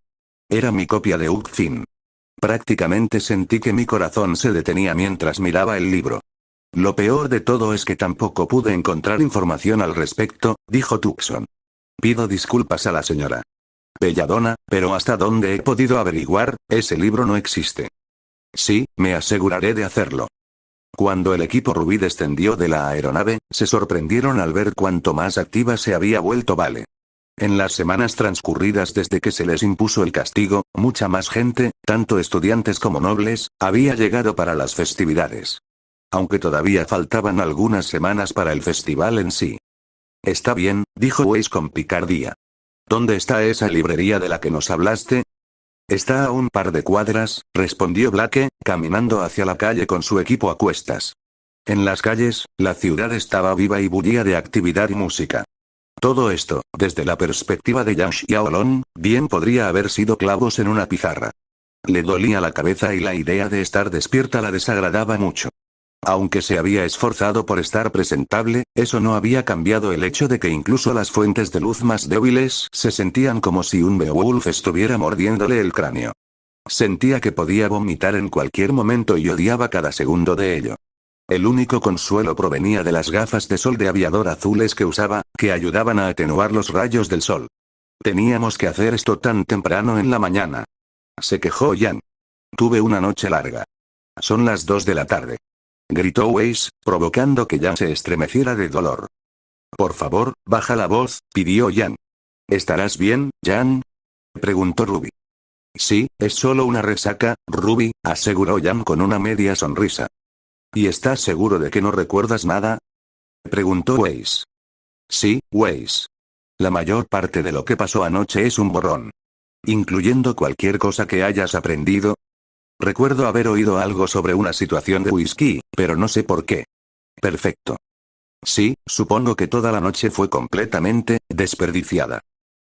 Era mi copia de Huck Finn. Prácticamente sentí que mi corazón se detenía mientras miraba el libro. Lo peor de todo es que tampoco pude encontrar información al respecto, dijo Tucson. Pido disculpas a la señora Belladonna, pero hasta donde he podido averiguar, ese libro no existe. Sí, me aseguraré de hacerlo. Cuando el equipo Rubí descendió de la aeronave, se sorprendieron al ver cuánto más activa se había vuelto Vale. En las semanas transcurridas desde que se les impuso el castigo, mucha más gente, tanto estudiantes como nobles, había llegado para las festividades. Aunque todavía faltaban algunas semanas para el festival en sí. Está bien, dijo Weiss con picardía. ¿Dónde está esa librería de la que nos hablaste? Está a un par de cuadras, respondió Blake, caminando hacia la calle con su equipo a cuestas. En las calles, la ciudad estaba viva y bullía de actividad y música. Todo esto, desde la perspectiva de Yang Xiaolong, bien podría haber sido clavos en una pizarra. Le dolía la cabeza y la idea de estar despierta la desagradaba mucho. Aunque se había esforzado por estar presentable, eso no había cambiado el hecho de que incluso las fuentes de luz más débiles se sentían como si un Beowulf estuviera mordiéndole el cráneo. Sentía que podía vomitar en cualquier momento y odiaba cada segundo de ello. El único consuelo provenía de las gafas de sol de aviador azules que usaba, que ayudaban a atenuar los rayos del sol. Teníamos que hacer esto tan temprano en la mañana. Se quejó Yan. Tuve una noche larga. Son las 2 de la tarde. Gritó Weiss, provocando que Yan se estremeciera de dolor. Por favor, baja la voz, pidió Yan. ¿Estarás bien, Yan? Preguntó Ruby. Sí, es solo una resaca, Ruby, aseguró Yan con una media sonrisa. ¿Y estás seguro de que no recuerdas nada? Preguntó Weiss. Sí, Weiss. La mayor parte de lo que pasó anoche es un borrón. Incluyendo cualquier cosa que hayas aprendido. Recuerdo haber oído algo sobre una situación de whisky, pero no sé por qué. Perfecto. Sí, supongo que toda la noche fue completamente desperdiciada.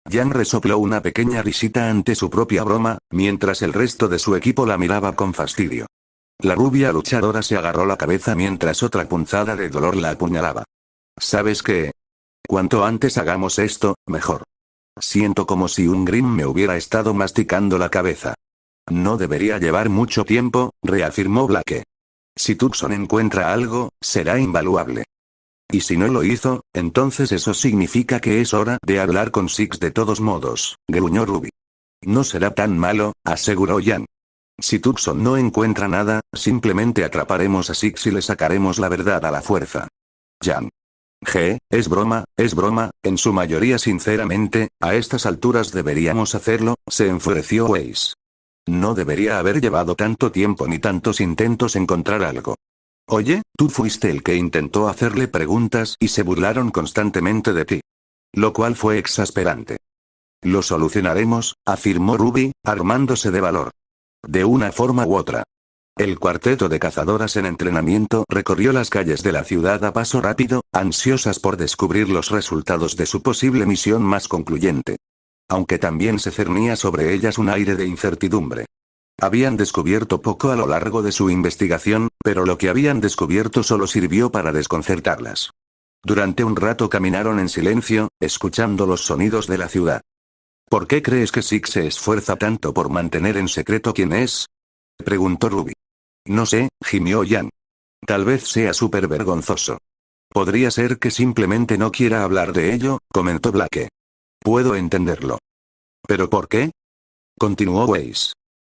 Yan resopló una pequeña risita ante su propia broma, mientras el resto de su equipo la miraba con fastidio. La rubia luchadora se agarró la cabeza mientras otra punzada de dolor la apuñalaba. ¿Sabes qué? Cuanto antes hagamos esto, mejor. Siento como si un Grimm me hubiera estado masticando la cabeza. No debería llevar mucho tiempo, reafirmó Blake. Si Tucson encuentra algo, será invaluable. Y si no lo hizo, entonces eso significa que es hora de hablar con Six de todos modos, gruñó Ruby. No será tan malo, aseguró Yan. Si Tucson no encuentra nada, simplemente atraparemos a Six y le sacaremos la verdad a la fuerza. Yan. Es broma, en su mayoría sinceramente, a estas alturas deberíamos hacerlo, se enfureció Weiss. No debería haber llevado tanto tiempo ni tantos intentos encontrar algo. Oye, tú fuiste el que intentó hacerle preguntas y se burlaron constantemente de ti. Lo cual fue exasperante. Lo solucionaremos, afirmó Ruby, armándose de valor. De una forma u otra. El cuarteto de cazadoras en entrenamiento recorrió las calles de la ciudad a paso rápido, ansiosas por descubrir los resultados de su posible misión más concluyente. Aunque también se cernía sobre ellas un aire de incertidumbre. Habían descubierto poco a lo largo de su investigación, pero lo que habían descubierto solo sirvió para desconcertarlas. Durante un rato caminaron en silencio, escuchando los sonidos de la ciudad. ¿Por qué crees que Six se esfuerza tanto por mantener en secreto quién es? Preguntó Ruby. No sé, gimió Yan. Tal vez sea súper vergonzoso. Podría ser que simplemente no quiera hablar de ello, comentó Blake. Puedo entenderlo. ¿Pero por qué? Continuó Weiss.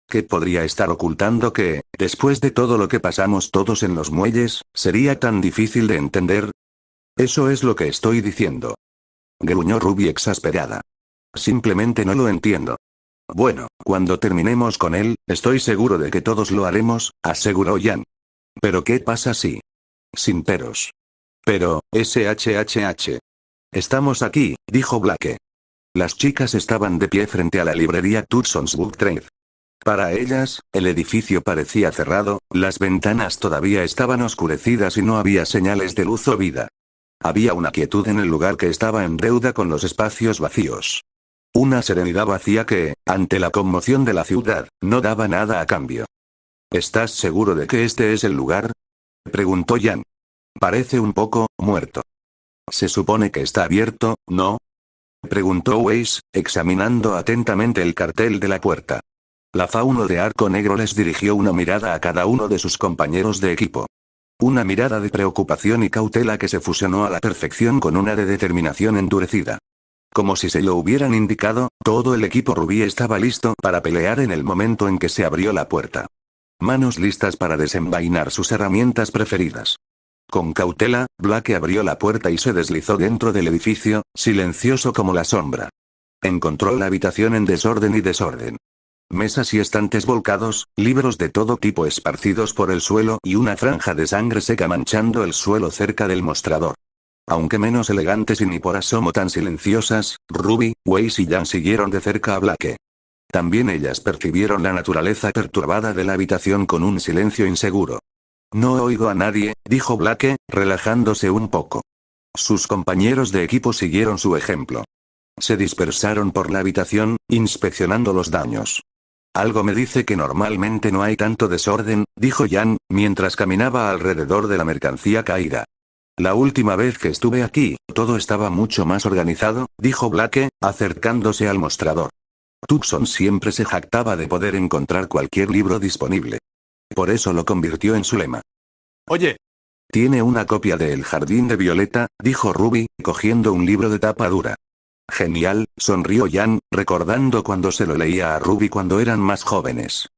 ¿Qué podría estar ocultando que, después de todo lo que pasamos todos en los muelles, sería tan difícil de entender? Eso es lo que estoy diciendo. Gruñó Ruby exasperada. Simplemente no lo entiendo. Bueno, cuando terminemos con él, estoy seguro de que todos lo haremos, aseguró Yan. ¿Pero qué pasa si? Sin peros. Pero, SHHH. Estamos aquí, dijo Blake. Las chicas estaban de pie frente a la librería Tucson's Book Trade. Para ellas, el edificio parecía cerrado, las ventanas todavía estaban oscurecidas y no había señales de luz o vida. Había una quietud en el lugar que estaba en deuda con los espacios vacíos. Una serenidad vacía que, ante la conmoción de la ciudad, no daba nada a cambio. ¿Estás seguro de que este es el lugar? Preguntó Yan. Parece un poco muerto. Se supone que está abierto, ¿no? Preguntó Weiss, examinando atentamente el cartel de la puerta. La fauno de arco negro les dirigió una mirada a cada uno de sus compañeros de equipo. Una mirada de preocupación y cautela que se fusionó a la perfección con una de determinación endurecida. Como si se lo hubieran indicado, todo el equipo rubí estaba listo para pelear en el momento en que se abrió la puerta. Manos listas para desenvainar sus herramientas preferidas. Con cautela, Blake abrió la puerta y se deslizó dentro del edificio, silencioso como la sombra. Encontró la habitación en desorden y desorden. Mesas y estantes volcados, libros de todo tipo esparcidos por el suelo y una franja de sangre seca manchando el suelo cerca del mostrador. Aunque menos elegantes y ni por asomo tan silenciosas, Ruby, Weiss y Jan siguieron de cerca a Blake. También ellas percibieron la naturaleza perturbada de la habitación con un silencio inseguro. No oigo a nadie, dijo Blake, relajándose un poco. Sus compañeros de equipo siguieron su ejemplo. Se dispersaron por la habitación, inspeccionando los daños. Algo me dice que normalmente no hay tanto desorden, dijo Jan, mientras caminaba alrededor de la mercancía caída. La última vez que estuve aquí, todo estaba mucho más organizado, dijo Blake, acercándose al mostrador. Tucson siempre se jactaba de poder encontrar cualquier libro disponible. Por eso lo convirtió en su lema. Oye. Tiene una copia de El Jardín de Violeta, dijo Ruby, cogiendo un libro de tapa dura. Genial, sonrió Jan, recordando cuando se lo leía a Ruby cuando eran más jóvenes.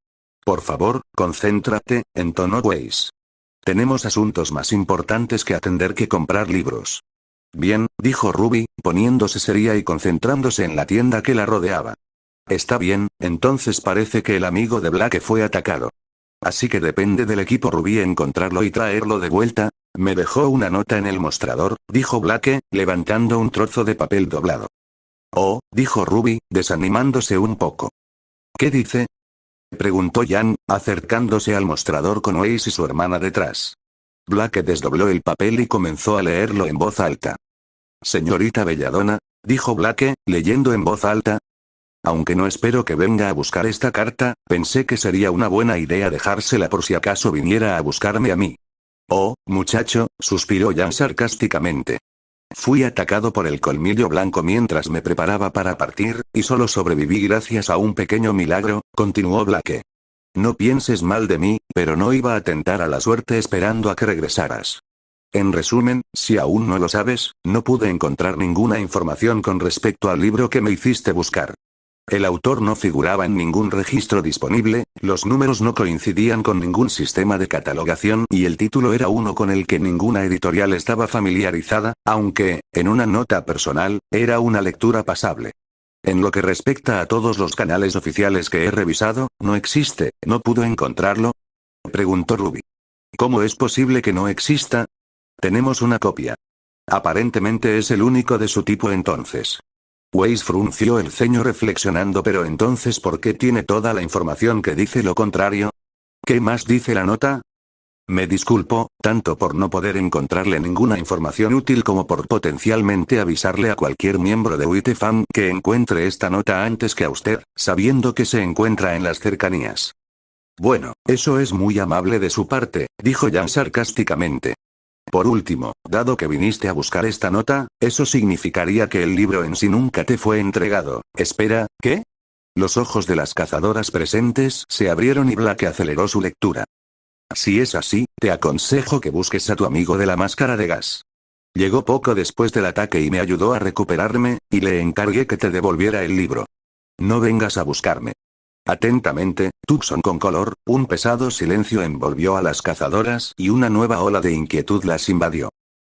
Por favor, concéntrate, entonó Weiss. Tenemos asuntos más importantes que atender que comprar libros. Bien, dijo Ruby, poniéndose seria y concentrándose en la tienda que la rodeaba. Está bien, entonces parece que el amigo de Blake fue atacado. Así que depende del equipo Ruby encontrarlo y traerlo de vuelta. Me dejó una nota en el mostrador, dijo Blake, levantando un trozo de papel doblado. Oh, dijo Ruby, desanimándose un poco. ¿Qué dice? Preguntó Jan, acercándose al mostrador con Weiss y su hermana detrás. Blake desdobló el papel y comenzó a leerlo en voz alta. Señorita Belladonna, dijo Blake, leyendo en voz alta. Aunque no espero que venga a buscar esta carta, pensé que sería una buena idea dejársela por si acaso viniera a buscarme a mí. Oh, muchacho, suspiró Jan sarcásticamente. Fui atacado por el colmillo blanco mientras me preparaba para partir, y solo sobreviví gracias a un pequeño milagro, continuó Blake. No pienses mal de mí, pero no iba a tentar a la suerte esperando a que regresaras. En resumen, si aún no lo sabes, no pude encontrar ninguna información con respecto al libro que me hiciste buscar. El autor no figuraba en ningún registro disponible, los números no coincidían con ningún sistema de catalogación y el título era uno con el que ninguna editorial estaba familiarizada, aunque, en una nota personal, era una lectura pasable. En lo que respecta a todos los canales oficiales que he revisado, no existe, ¿no pudo encontrarlo? Preguntó Ruby. ¿Cómo es posible que no exista? Tenemos una copia. Aparentemente es el único de su tipo entonces. Weiss frunció el ceño reflexionando, pero entonces ¿por qué tiene toda la información que dice lo contrario? ¿Qué más dice la nota? Me disculpo, tanto por no poder encontrarle ninguna información útil como por potencialmente avisarle a cualquier miembro de WITEFAM que encuentre esta nota antes que a usted, sabiendo que se encuentra en las cercanías. Bueno, eso es muy amable de su parte, dijo Jan sarcásticamente. Por último, dado que viniste a buscar esta nota, eso significaría que el libro en sí nunca te fue entregado. Espera, ¿qué? Los ojos de las cazadoras presentes se abrieron y Blake aceleró su lectura. Si es así, te aconsejo que busques a tu amigo de la máscara de gas. Llegó poco después del ataque y me ayudó a recuperarme, y le encargué que te devolviera el libro. No vengas a buscarme. Atentamente, Tucson con color, un pesado silencio envolvió a las cazadoras y una nueva ola de inquietud las invadió.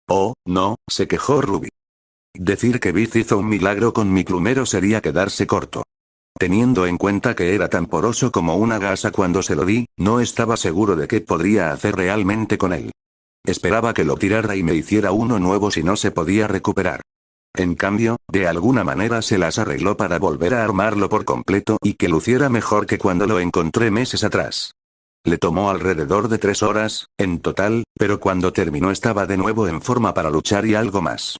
Oh, no, se quejó Ruby. Decir que Biz hizo un milagro con mi plumero sería quedarse corto. Teniendo en cuenta que era tan poroso como una gasa cuando se lo di, no estaba seguro de qué podría hacer realmente con él. Esperaba que lo tirara y me hiciera uno nuevo si no se podía recuperar. En cambio, de alguna manera se las arregló para volver a armarlo por completo y que luciera mejor que cuando lo encontré meses atrás. Le tomó alrededor de 3 horas, en total, pero cuando terminó estaba de nuevo en forma para luchar y algo más.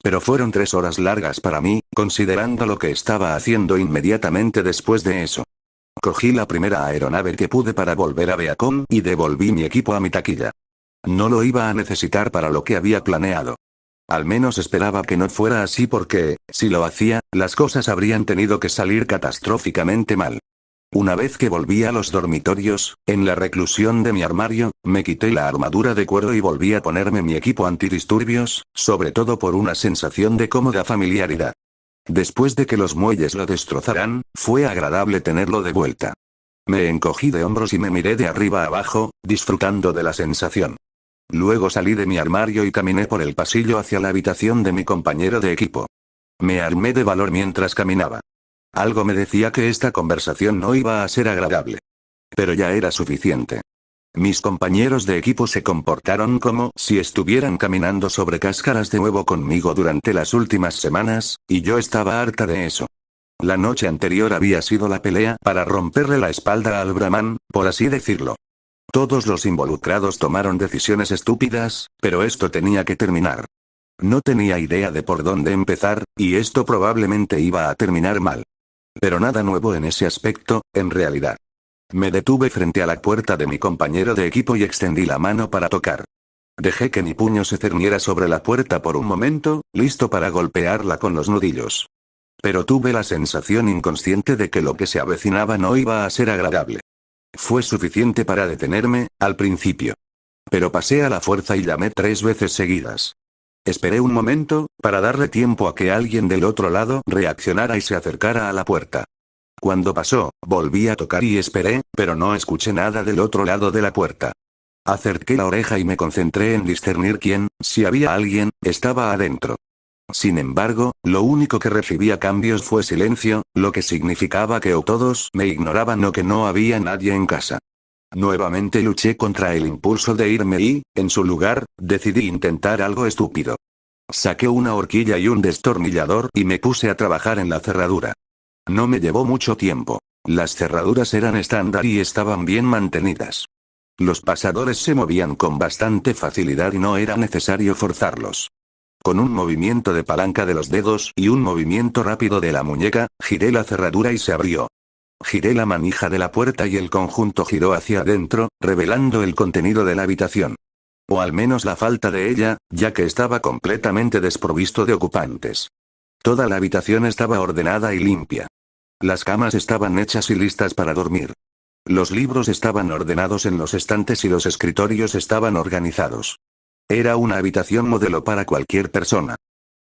Pero fueron 3 horas largas para mí, considerando lo que estaba haciendo inmediatamente después de eso. Cogí la primera aeronave que pude para volver a Beacon y devolví mi equipo a mi taquilla. No lo iba a necesitar para lo que había planeado. Al menos esperaba que no fuera así porque, si lo hacía, las cosas habrían tenido que salir catastróficamente mal. Una vez que volví a los dormitorios, en la reclusión de mi armario, me quité la armadura de cuero y volví a ponerme mi equipo antidisturbios, sobre todo por una sensación de cómoda familiaridad. Después de que los muelles lo destrozaran, fue agradable tenerlo de vuelta. Me encogí de hombros y me miré de arriba abajo, disfrutando de la sensación. Luego salí de mi armario y caminé por el pasillo hacia la habitación de mi compañero de equipo. Me armé de valor mientras caminaba. Algo me decía que esta conversación no iba a ser agradable. Pero ya era suficiente. Mis compañeros de equipo se comportaron como si estuvieran caminando sobre cáscaras de huevo conmigo durante las últimas semanas, y yo estaba harta de eso. La noche anterior había sido la pelea para romperle la espalda al Brahman, por así decirlo. Todos los involucrados tomaron decisiones estúpidas, pero esto tenía que terminar. No tenía idea de por dónde empezar, y esto probablemente iba a terminar mal. Pero nada nuevo en ese aspecto, en realidad. Me detuve frente a la puerta de mi compañero de equipo y extendí la mano para tocar. Dejé que mi puño se cerniera sobre la puerta por un momento, listo para golpearla con los nudillos. Pero tuve la sensación inconsciente de que lo que se avecinaba no iba a ser agradable. Fue suficiente para detenerme, al principio. Pero pasé a la fuerza y llamé 3 veces seguidas. Esperé un momento, para darle tiempo a que alguien del otro lado reaccionara y se acercara a la puerta. Cuando pasó, volví a tocar y esperé, pero no escuché nada del otro lado de la puerta. Acerqué la oreja y me concentré en discernir quién, si había alguien, estaba adentro. Sin embargo, lo único que recibí a cambios fue silencio, lo que significaba que o todos me ignoraban o que no había nadie en casa. Nuevamente luché contra el impulso de irme y, en su lugar, decidí intentar algo estúpido. Saqué una horquilla y un destornillador y me puse a trabajar en la cerradura. No me llevó mucho tiempo. Las cerraduras eran estándar y estaban bien mantenidas. Los pasadores se movían con bastante facilidad y no era necesario forzarlos. Con un movimiento de palanca de los dedos y un movimiento rápido de la muñeca, giré la cerradura y se abrió. Giré la manija de la puerta y el conjunto giró hacia adentro, revelando el contenido de la habitación. O al menos la falta de ella, ya que estaba completamente desprovisto de ocupantes. Toda la habitación estaba ordenada y limpia. Las camas estaban hechas y listas para dormir. Los libros estaban ordenados en los estantes y los escritorios estaban organizados. Era una habitación modelo para cualquier persona.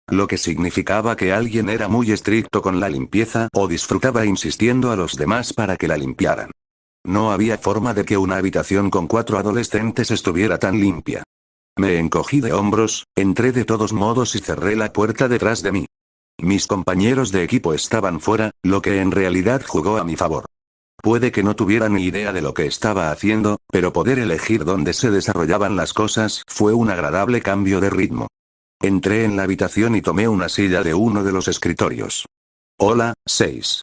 Lo que significaba que alguien era muy estricto con la limpieza o disfrutaba insistiendo a los demás para que la limpiaran. No había forma de que una habitación con 4 adolescentes estuviera tan limpia. Me encogí de hombros, entré de todos modos y cerré la puerta detrás de mí. Mis compañeros de equipo estaban fuera, lo que en realidad jugó a mi favor. Puede que no tuviera ni idea de lo que estaba haciendo, pero poder elegir dónde se desarrollaban las cosas fue un agradable cambio de ritmo. Entré en la habitación y tomé una silla de uno de los escritorios. Hola, 6.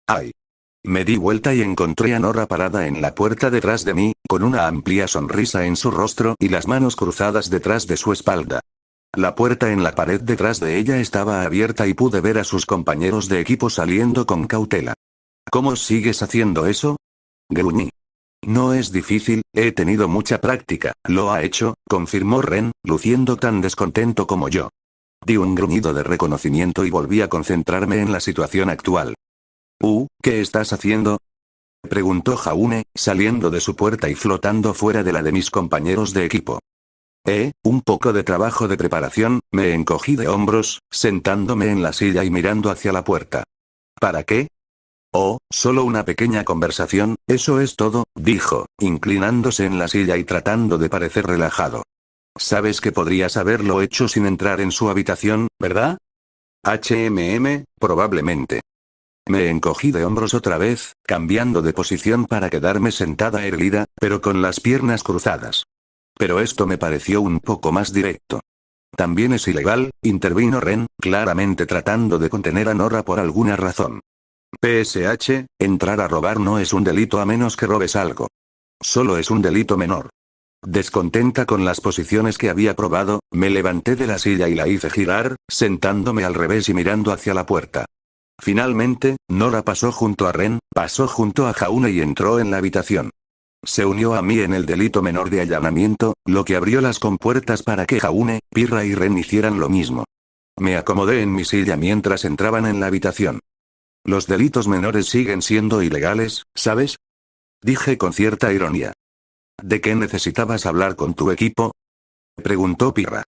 Ay. Me di vuelta y encontré a Nora parada en la puerta detrás de mí, con una amplia sonrisa en su rostro y las manos cruzadas detrás de su espalda. La puerta en la pared detrás de ella estaba abierta y pude ver a sus compañeros de equipo saliendo con cautela. ¿Cómo sigues haciendo eso? Gruñí. No es difícil, he tenido mucha práctica, lo ha hecho, confirmó Ren, luciendo tan descontento como yo. Di un gruñido de reconocimiento y volví a concentrarme en la situación actual. ¿Qué estás haciendo? Preguntó Jaune, saliendo de su puerta y flotando fuera de la de mis compañeros de equipo. Un poco de trabajo de preparación, me encogí de hombros, sentándome en la silla y mirando hacia la puerta. ¿Para qué? Oh, solo una pequeña conversación, eso es todo, dijo, inclinándose en la silla y tratando de parecer relajado. Sabes que podrías haberlo hecho sin entrar en su habitación, ¿verdad? Probablemente. Me encogí de hombros otra vez, cambiando de posición para quedarme sentada erguida, pero con las piernas cruzadas. Pero esto me pareció un poco más directo. También es ilegal, intervino Ren, claramente tratando de contener a Nora por alguna razón. Entrar a robar no es un delito a menos que robes algo. Solo es un delito menor. Descontenta con las posiciones que había probado, me levanté de la silla y la hice girar, sentándome al revés y mirando hacia la puerta. Finalmente, Nora pasó junto a Ren, pasó junto a Jaune y entró en la habitación. Se unió a mí en el delito menor de allanamiento, lo que abrió las compuertas para que Jaune, Pirra y Ren hicieran lo mismo. Me acomodé en mi silla mientras entraban en la habitación. Los delitos menores siguen siendo ilegales, ¿sabes? Dije con cierta ironía. ¿De qué necesitabas hablar con tu equipo? Preguntó Pirra.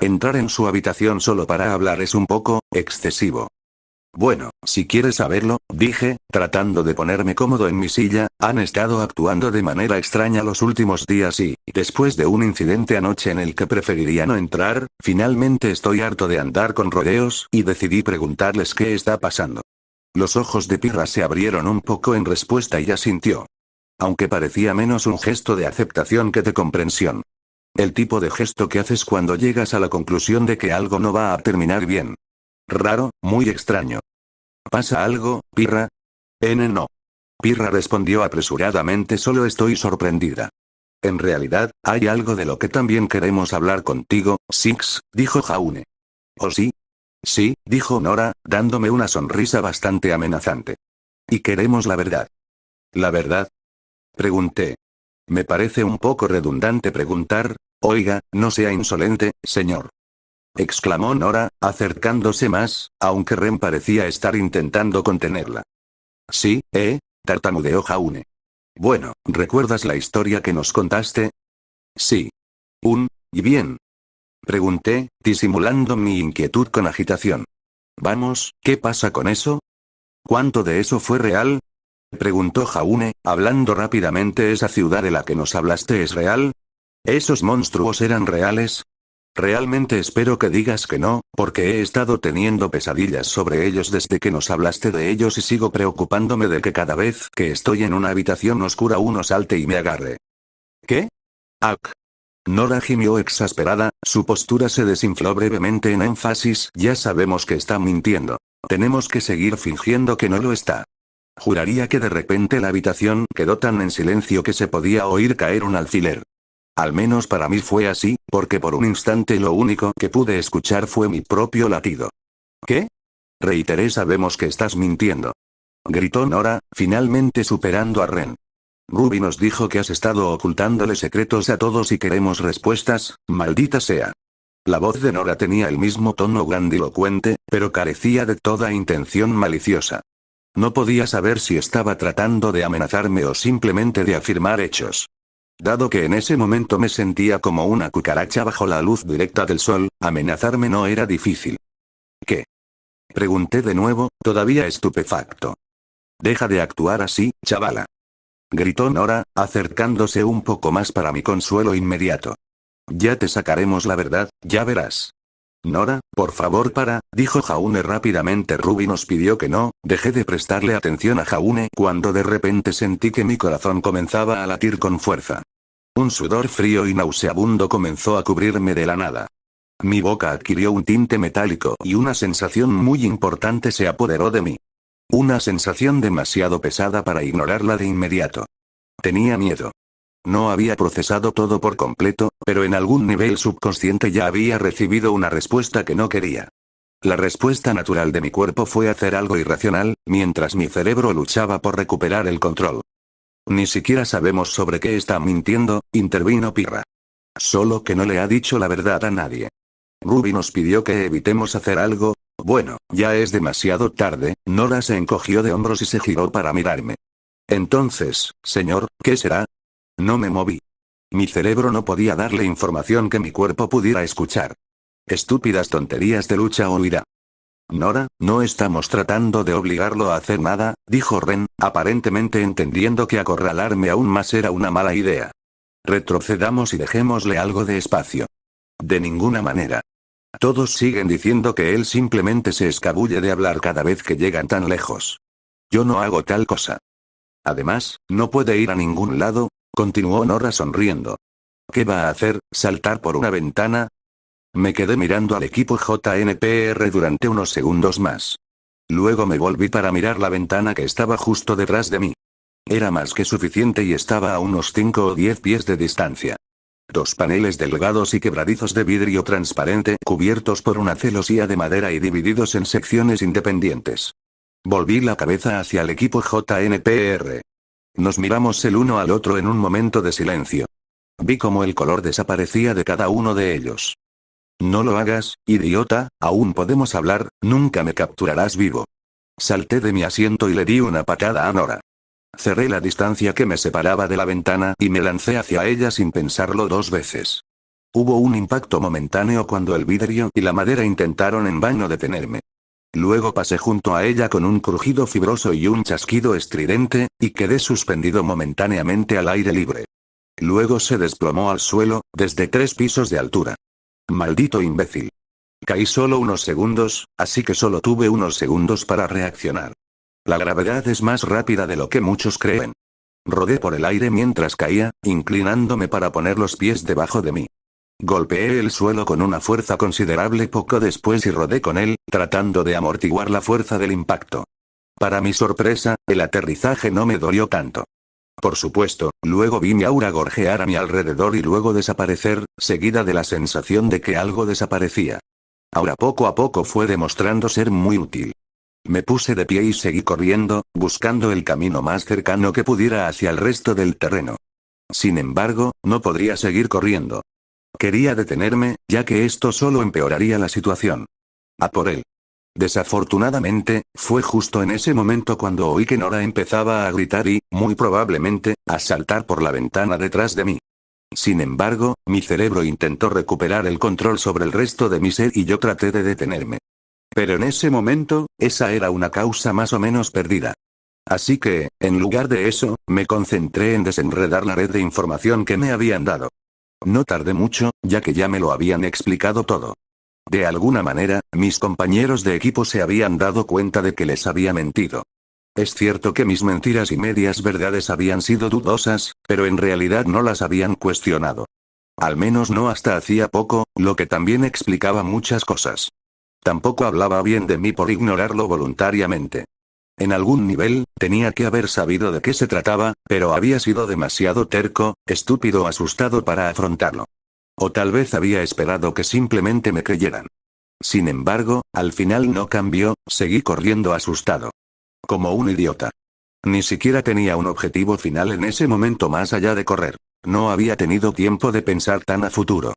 Entrar en su habitación solo para hablar es un poco excesivo. Bueno, si quieres saberlo, dije, tratando de ponerme cómodo en mi silla, han estado actuando de manera extraña los últimos días y, después de un incidente anoche en el que preferiría no entrar, finalmente estoy harto de andar con rodeos y decidí preguntarles qué está pasando. Los ojos de Pirra se abrieron un poco en respuesta y asintió. Aunque parecía menos un gesto de aceptación que de comprensión. El tipo de gesto que haces cuando llegas a la conclusión de que algo no va a terminar bien. Raro, muy extraño. ¿Pasa algo, Pirra? No. Pirra respondió apresuradamente, solo estoy sorprendida. En realidad, hay algo de lo que también queremos hablar contigo, Six, dijo Jaune. ¿Oh sí? Sí, dijo Nora, dándome una sonrisa bastante amenazante. Y queremos la verdad. ¿La verdad? Pregunté. Me parece un poco redundante preguntar. Oiga, no sea insolente, señor. Exclamó Nora, acercándose más, aunque Ren parecía estar intentando contenerla. Sí, tartamudeó Jaune. Bueno, ¿recuerdas la historia que nos contaste? Sí. ¿Y bien? Pregunté, disimulando mi inquietud con agitación. Vamos, ¿qué pasa con eso? ¿Cuánto de eso fue real? Preguntó Jaune, hablando rápidamente. ¿Esa ciudad de la que nos hablaste es real? ¿Esos monstruos eran reales? Realmente espero que digas que no, porque he estado teniendo pesadillas sobre ellos desde que nos hablaste de ellos y sigo preocupándome de que cada vez que estoy en una habitación oscura uno salte y me agarre. ¿Qué? ¡Ak! Nora gimió exasperada, su postura se desinfló brevemente en énfasis. Ya sabemos que está mintiendo. Tenemos que seguir fingiendo que no lo está. Juraría que de repente la habitación quedó tan en silencio que se podía oír caer un alfiler. Al menos para mí fue así, porque por un instante lo único que pude escuchar fue mi propio latido. ¿Qué? Reiteré, sabemos que estás mintiendo. Gritó Nora, finalmente superando a Ren. Ruby nos dijo que has estado ocultándole secretos a todos y queremos respuestas, maldita sea. La voz de Nora tenía el mismo tono grandilocuente, pero carecía de toda intención maliciosa. No podía saber si estaba tratando de amenazarme o simplemente de afirmar hechos. Dado que en ese momento me sentía como una cucaracha bajo la luz directa del sol, amenazarme no era difícil. ¿Qué? Pregunté de nuevo, todavía estupefacto. Deja de actuar así, chavala. Gritó Nora, acercándose un poco más para mi consuelo inmediato. Ya te sacaremos la verdad, ya verás. Nora, por favor dijo Jaune rápidamente. Ruby nos pidió que no. Dejé de prestarle atención a Jaune cuando de repente sentí que mi corazón comenzaba a latir con fuerza. Un sudor frío y nauseabundo comenzó a cubrirme de la nada. Mi boca adquirió un tinte metálico y una sensación muy importante se apoderó de mí. Una sensación demasiado pesada para ignorarla de inmediato. Tenía miedo. No había procesado todo por completo, pero en algún nivel subconsciente ya había recibido una respuesta que no quería. La respuesta natural de mi cuerpo fue hacer algo irracional, mientras mi cerebro luchaba por recuperar el control. Ni siquiera sabemos sobre qué está mintiendo, intervino Pirra. Solo que no le ha dicho la verdad a nadie. Ruby nos pidió que evitemos hacer algo. Bueno, ya es demasiado tarde. Nora se encogió de hombros y se giró para mirarme. Entonces, señor, ¿qué será? No me moví. Mi cerebro no podía darle información que mi cuerpo pudiera escuchar. Estúpidas tonterías de lucha o huida. Nora, no estamos tratando de obligarlo a hacer nada, dijo Ren, aparentemente entendiendo que acorralarme aún más era una mala idea. Retrocedamos y dejémosle algo de espacio. De ninguna manera. Todos siguen diciendo que él simplemente se escabulle de hablar cada vez que llegan tan lejos. Yo no hago tal cosa. Además, no puede ir a ningún lado, continuó Nora sonriendo. ¿Qué va a hacer, saltar por una ventana? Me quedé mirando al equipo JNPR durante unos segundos más. Luego me volví para mirar la ventana que estaba justo detrás de mí. Era más que suficiente y estaba a unos 5 o 10 pies de distancia. 2 paneles delgados y quebradizos de vidrio transparente cubiertos por una celosía de madera y divididos en secciones independientes. Volví la cabeza hacia el equipo JNPR. Nos miramos el uno al otro en un momento de silencio. Vi cómo el color desaparecía de cada uno de ellos. No lo hagas, idiota, aún podemos hablar, nunca me capturarás vivo. Salté de mi asiento y le di una patada a Nora. Cerré la distancia que me separaba de la ventana y me lancé hacia ella sin pensarlo 2 veces. Hubo un impacto momentáneo cuando el vidrio y la madera intentaron en vano detenerme. Luego pasé junto a ella con un crujido fibroso y un chasquido estridente, y quedé suspendido momentáneamente al aire libre. Luego se desplomó al suelo, desde 3 pisos de altura. Maldito imbécil. Caí solo unos segundos, así que solo tuve unos segundos para reaccionar. La gravedad es más rápida de lo que muchos creen. Rodé por el aire mientras caía, inclinándome para poner los pies debajo de mí. Golpeé el suelo con una fuerza considerable poco después y rodé con él, tratando de amortiguar la fuerza del impacto. Para mi sorpresa, el aterrizaje no me dolió tanto. Por supuesto, luego vi mi aura gorjear a mi alrededor y luego desaparecer, seguida de la sensación de que algo desaparecía. Ahora poco a poco fue demostrando ser muy útil. Me puse de pie y seguí corriendo, buscando el camino más cercano que pudiera hacia el resto del terreno. Sin embargo, no podría seguir corriendo. Quería detenerme, ya que esto solo empeoraría la situación. A por él. Desafortunadamente, fue justo en ese momento cuando oí que Nora empezaba a gritar y, muy probablemente, a saltar por la ventana detrás de mí. Sin embargo, mi cerebro intentó recuperar el control sobre el resto de mi ser y yo traté de detenerme. Pero en ese momento, esa era una causa más o menos perdida. Así que, en lugar de eso, me concentré en desenredar la red de información que me habían dado. No tardé mucho, ya que ya me lo habían explicado todo. De alguna manera, mis compañeros de equipo se habían dado cuenta de que les había mentido. Es cierto que mis mentiras y medias verdades habían sido dudosas, pero en realidad no las habían cuestionado. Al menos no hasta hacía poco, lo que también explicaba muchas cosas. Tampoco hablaba bien de mí por ignorarlo voluntariamente. En algún nivel, tenía que haber sabido de qué se trataba, pero había sido demasiado terco, estúpido o asustado para afrontarlo. O tal vez había esperado que simplemente me creyeran. Sin embargo, al final no cambió, seguí corriendo asustado. Como un idiota. Ni siquiera tenía un objetivo final en ese momento más allá de correr. No había tenido tiempo de pensar tan a futuro.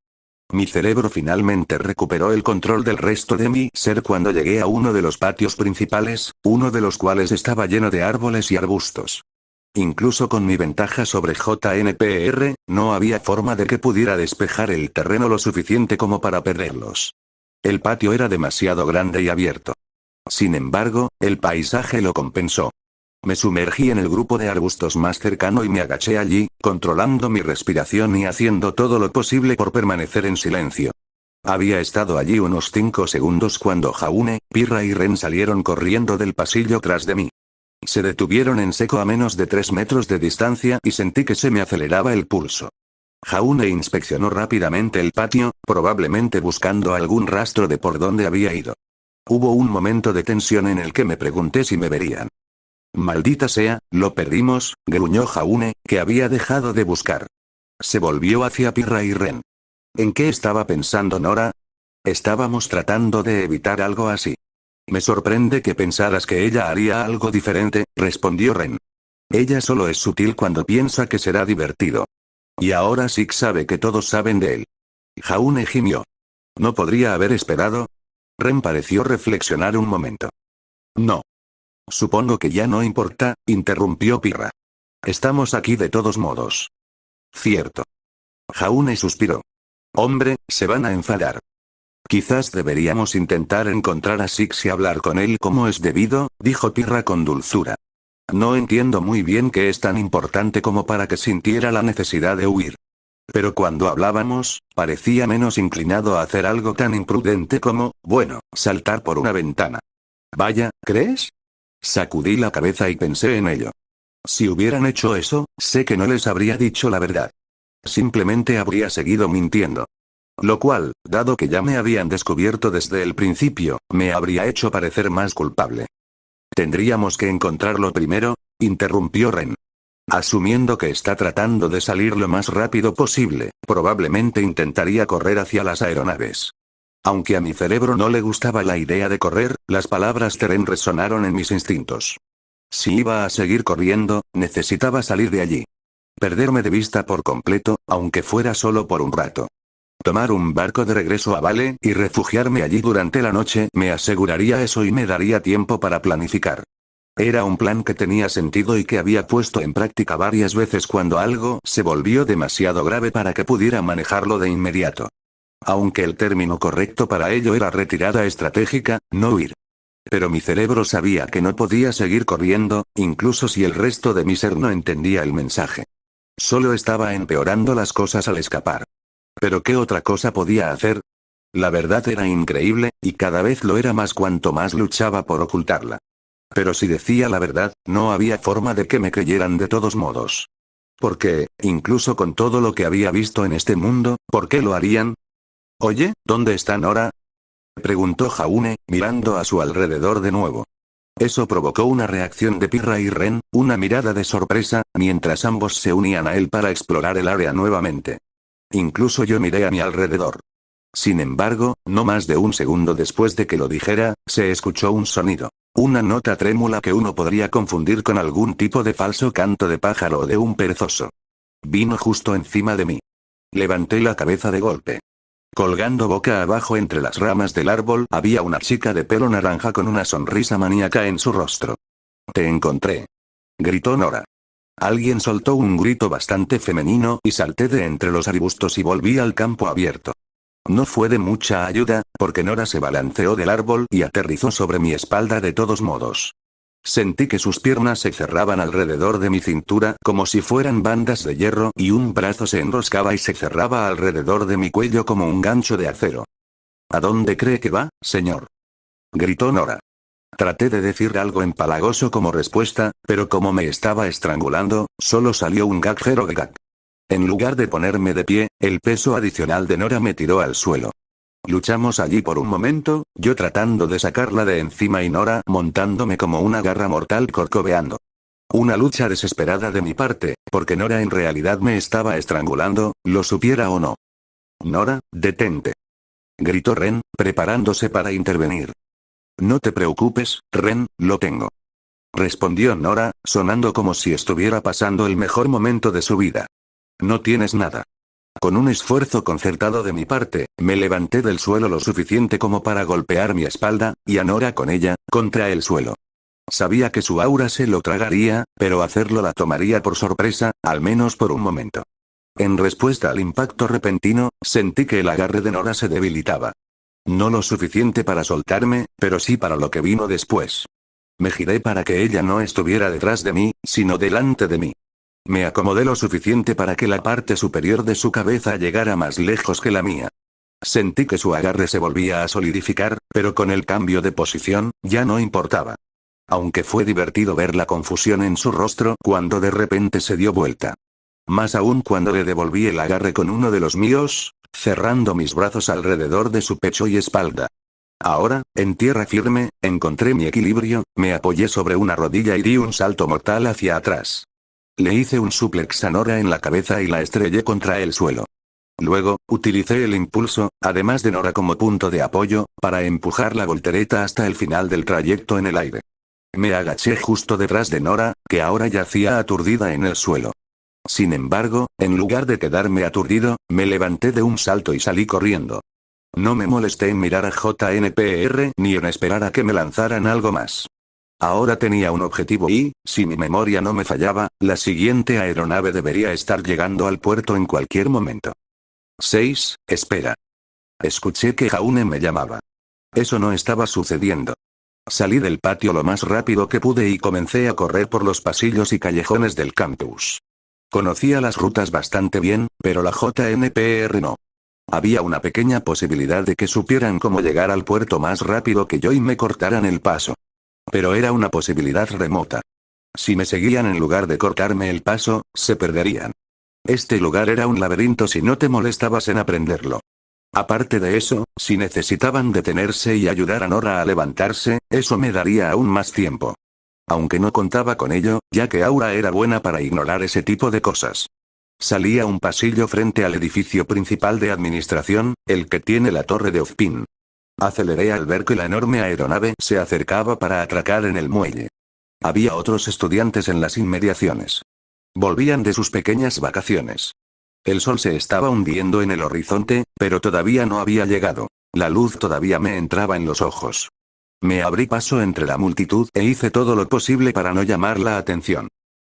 Mi cerebro finalmente recuperó el control del resto de mi ser cuando llegué a uno de los patios principales, uno de los cuales estaba lleno de árboles y arbustos. Incluso con mi ventaja sobre JNPR, no había forma de que pudiera despejar el terreno lo suficiente como para perderlos. El patio era demasiado grande y abierto. Sin embargo, el paisaje lo compensó. Me sumergí en el grupo de arbustos más cercano y me agaché allí, controlando mi respiración y haciendo todo lo posible por permanecer en silencio. Había estado allí unos 5 segundos cuando Jaune, Pirra y Ren salieron corriendo del pasillo tras de mí. Se detuvieron en seco a menos de 3 metros de distancia y sentí que se me aceleraba el pulso. Jaune inspeccionó rápidamente el patio, probablemente buscando algún rastro de por dónde había ido. Hubo un momento de tensión en el que me pregunté si me verían. Maldita sea, lo perdimos, gruñó Jaune, que había dejado de buscar. Se volvió hacia Pirra y Ren. ¿En qué estaba pensando Nora? Estábamos tratando de evitar algo así. Me sorprende que pensaras que ella haría algo diferente, respondió Ren. Ella solo es sutil cuando piensa que será divertido. Y ahora Six sabe que todos saben de él. Jaune gimió. ¿No podría haber esperado? Ren pareció reflexionar un momento. No. Supongo que ya no importa, interrumpió Pirra. Estamos aquí de todos modos. Cierto. Jaune suspiró. Hombre, se van a enfadar. Quizás deberíamos intentar encontrar a Six y hablar con él como es debido, dijo Pirra con dulzura. No entiendo muy bien qué es tan importante como para que sintiera la necesidad de huir. Pero cuando hablábamos, parecía menos inclinado a hacer algo tan imprudente como, bueno, saltar por una ventana. Vaya, ¿crees? Sacudí la cabeza y pensé en ello. Si hubieran hecho eso, sé que no les habría dicho la verdad. Simplemente habría seguido mintiendo. Lo cual, dado que ya me habían descubierto desde el principio, me habría hecho parecer más culpable. Tendríamos que encontrarlo primero, interrumpió Ren. Asumiendo que está tratando de salir lo más rápido posible, probablemente intentaría correr hacia las aeronaves. Aunque a mi cerebro no le gustaba la idea de correr, las palabras de Ren resonaron en mis instintos. Si iba a seguir corriendo, necesitaba salir de allí. Perderme de vista por completo, aunque fuera solo por un rato. Tomar un barco de regreso a Vale y refugiarme allí durante la noche me aseguraría eso y me daría tiempo para planificar. Era un plan que tenía sentido y que había puesto en práctica varias veces cuando algo se volvió demasiado grave para que pudiera manejarlo de inmediato. Aunque el término correcto para ello era retirada estratégica, no huir. Pero mi cerebro sabía que no podía seguir corriendo, incluso si el resto de mi ser no entendía el mensaje. Solo estaba empeorando las cosas al escapar. ¿Pero qué otra cosa podía hacer? La verdad era increíble, y cada vez lo era más cuanto más luchaba por ocultarla. Pero si decía la verdad, no había forma de que me creyeran de todos modos. Porque, incluso con todo lo que había visto en este mundo, ¿por qué lo harían? Oye, ¿dónde está Nora? Preguntó Jaune, mirando a su alrededor de nuevo. Eso provocó una reacción de Pirra y Ren, una mirada de sorpresa, mientras ambos se unían a él para explorar el área nuevamente. Incluso yo miré a mi alrededor. Sin embargo, no más de un segundo después de que lo dijera, se escuchó un sonido. Una nota trémula que uno podría confundir con algún tipo de falso canto de pájaro o de un perezoso. Vino justo encima de mí. Levanté la cabeza de golpe. Colgando boca abajo entre las ramas del árbol había una chica de pelo naranja con una sonrisa maníaca en su rostro. «Te encontré», gritó Nora. Alguien soltó un grito bastante femenino y salté de entre los arbustos y volví al campo abierto. No fue de mucha ayuda, porque Nora se balanceó del árbol y aterrizó sobre mi espalda de todos modos. Sentí que sus piernas se cerraban alrededor de mi cintura como si fueran bandas de hierro y un brazo se enroscaba y se cerraba alrededor de mi cuello como un gancho de acero. ¿A dónde cree que va, señor?, gritó Nora. Traté de decir algo empalagoso como respuesta, pero como me estaba estrangulando, solo salió un gag gag. En lugar de ponerme de pie, el peso adicional de Nora me tiró al suelo. Luchamos allí por un momento, yo tratando de sacarla de encima y Nora montándome como una garra mortal corcoveando. Una lucha desesperada de mi parte, porque Nora en realidad me estaba estrangulando, lo supiera o no. «Nora, detente», gritó Ren, preparándose para intervenir. «No te preocupes, Ren, lo tengo», respondió Nora, sonando como si estuviera pasando el mejor momento de su vida. «No tienes nada». Con un esfuerzo concertado de mi parte, me levanté del suelo lo suficiente como para golpear mi espalda, y a Nora con ella, contra el suelo. Sabía que su aura se lo tragaría, pero hacerlo la tomaría por sorpresa, al menos por un momento. En respuesta al impacto repentino, sentí que el agarre de Nora se debilitaba. No lo suficiente para soltarme, pero sí para lo que vino después. Me giré para que ella no estuviera detrás de mí, sino delante de mí. Me acomodé lo suficiente para que la parte superior de su cabeza llegara más lejos que la mía. Sentí que su agarre se volvía a solidificar, pero con el cambio de posición, ya no importaba. Aunque fue divertido ver la confusión en su rostro cuando de repente se dio vuelta. Más aún cuando le devolví el agarre con uno de los míos, cerrando mis brazos alrededor de su pecho y espalda. Ahora, en tierra firme, encontré mi equilibrio, me apoyé sobre una rodilla y di un salto mortal hacia atrás. Le hice un suplex a Nora en la cabeza y la estrellé contra el suelo. Luego, utilicé el impulso, además de Nora como punto de apoyo, para empujar la voltereta hasta el final del trayecto en el aire. Me agaché justo detrás de Nora, que ahora yacía aturdida en el suelo. Sin embargo, en lugar de quedarme aturdido, me levanté de un salto y salí corriendo. No me molesté en mirar a JNPR ni en esperar a que me lanzaran algo más. Ahora tenía un objetivo y, si mi memoria no me fallaba, la siguiente aeronave debería estar llegando al puerto en cualquier momento. 6. Espera. Escuché que Jaune me llamaba. Eso no estaba sucediendo. Salí del patio lo más rápido que pude y comencé a correr por los pasillos y callejones del campus. Conocía las rutas bastante bien, pero la JNPR no. Había una pequeña posibilidad de que supieran cómo llegar al puerto más rápido que yo y me cortaran el paso. Pero era una posibilidad remota. Si me seguían en lugar de cortarme el paso, se perderían. Este lugar era un laberinto si no te molestabas en aprenderlo. Aparte de eso, si necesitaban detenerse y ayudar a Nora a levantarse, eso me daría aún más tiempo. Aunque no contaba con ello, ya que Aura era buena para ignorar ese tipo de cosas. Salí a un pasillo frente al edificio principal de administración, el que tiene la torre de Ofpin. Aceleré al ver que la enorme aeronave se acercaba para atracar en el muelle. Había otros estudiantes en las inmediaciones. Volvían de sus pequeñas vacaciones. El sol se estaba hundiendo en el horizonte, pero todavía no había llegado. La luz todavía me entraba en los ojos. Me abrí paso entre la multitud e hice todo lo posible para no llamar la atención.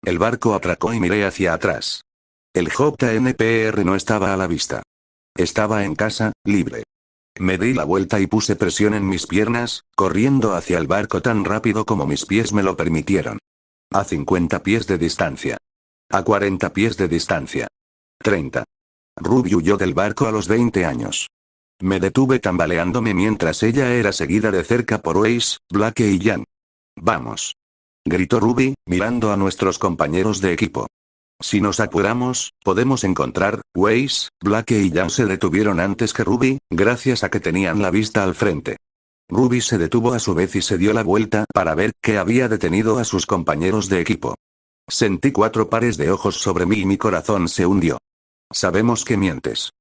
El barco atracó y miré hacia atrás. El JNPR no estaba a la vista. Estaba en casa, libre. Me di la vuelta y puse presión en mis piernas, corriendo hacia el barco tan rápido como mis pies me lo permitieron. A 50 pies de distancia. A 40 pies de distancia. 30. Ruby huyó del barco a los 20 años. Me detuve tambaleándome mientras ella era seguida de cerca por Ace, Blake y Jan. Vamos. Gritó Ruby, mirando a nuestros compañeros de equipo. Si nos apuramos, podemos encontrar. Weiss, Blake y Jan se detuvieron antes que Ruby, gracias a que tenían la vista al frente. Ruby se detuvo a su vez y se dio la vuelta para ver qué había detenido a sus compañeros de equipo. Sentí 4 pares de ojos sobre mí y mi corazón se hundió. Sabemos que mientes.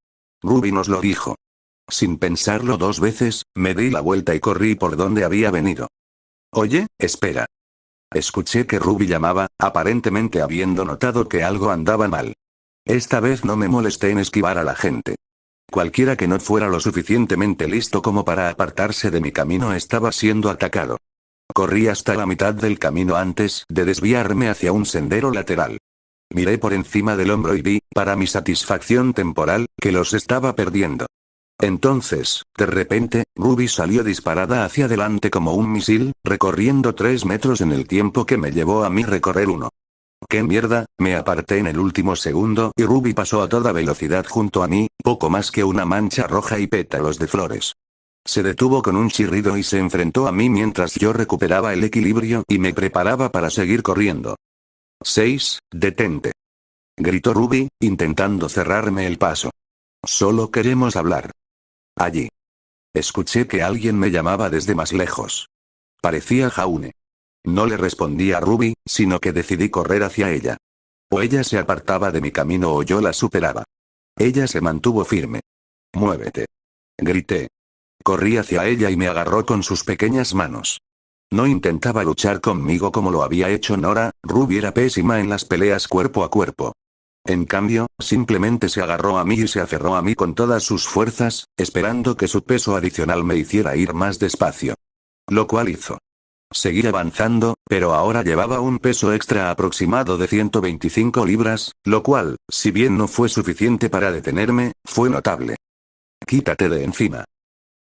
Ruby nos lo dijo. Sin pensarlo 2 veces, me di la vuelta y corrí por donde había venido. Oye, espera. Escuché que Ruby llamaba, aparentemente habiendo notado que algo andaba mal. Esta vez no me molesté en esquivar a la gente. Cualquiera que no fuera lo suficientemente listo como para apartarse de mi camino estaba siendo atacado. Corrí hasta la mitad del camino antes de desviarme hacia un sendero lateral. Miré por encima del hombro y vi, para mi satisfacción temporal, que los estaba perdiendo. Entonces, de repente, Ruby salió disparada hacia adelante como un misil, recorriendo 3 metros en el tiempo que me llevó a mí recorrer 1. ¡Qué mierda! Me aparté en el último segundo y Ruby pasó a toda velocidad junto a mí, poco más que una mancha roja y pétalos de flores. Se detuvo con un chirrido y se enfrentó a mí mientras yo recuperaba el equilibrio y me preparaba para seguir corriendo. 6, detente. Gritó Ruby, intentando cerrarme el paso. Solo queremos hablar. Allí. Escuché que alguien me llamaba desde más lejos. Parecía Jaune. No le respondí a Ruby, sino que decidí correr hacia ella. O ella se apartaba de mi camino o yo la superaba. Ella se mantuvo firme. Muévete. Grité. Corrí hacia ella y me agarró con sus pequeñas manos. No intentaba luchar conmigo como lo había hecho Nora. Ruby era pésima en las peleas cuerpo a cuerpo. En cambio, simplemente se agarró a mí y se aferró a mí con todas sus fuerzas, esperando que su peso adicional me hiciera ir más despacio. Lo cual hizo. Seguí avanzando, pero ahora llevaba un peso extra aproximado de 125 libras, lo cual, si bien no fue suficiente para detenerme, fue notable. Quítate de encima.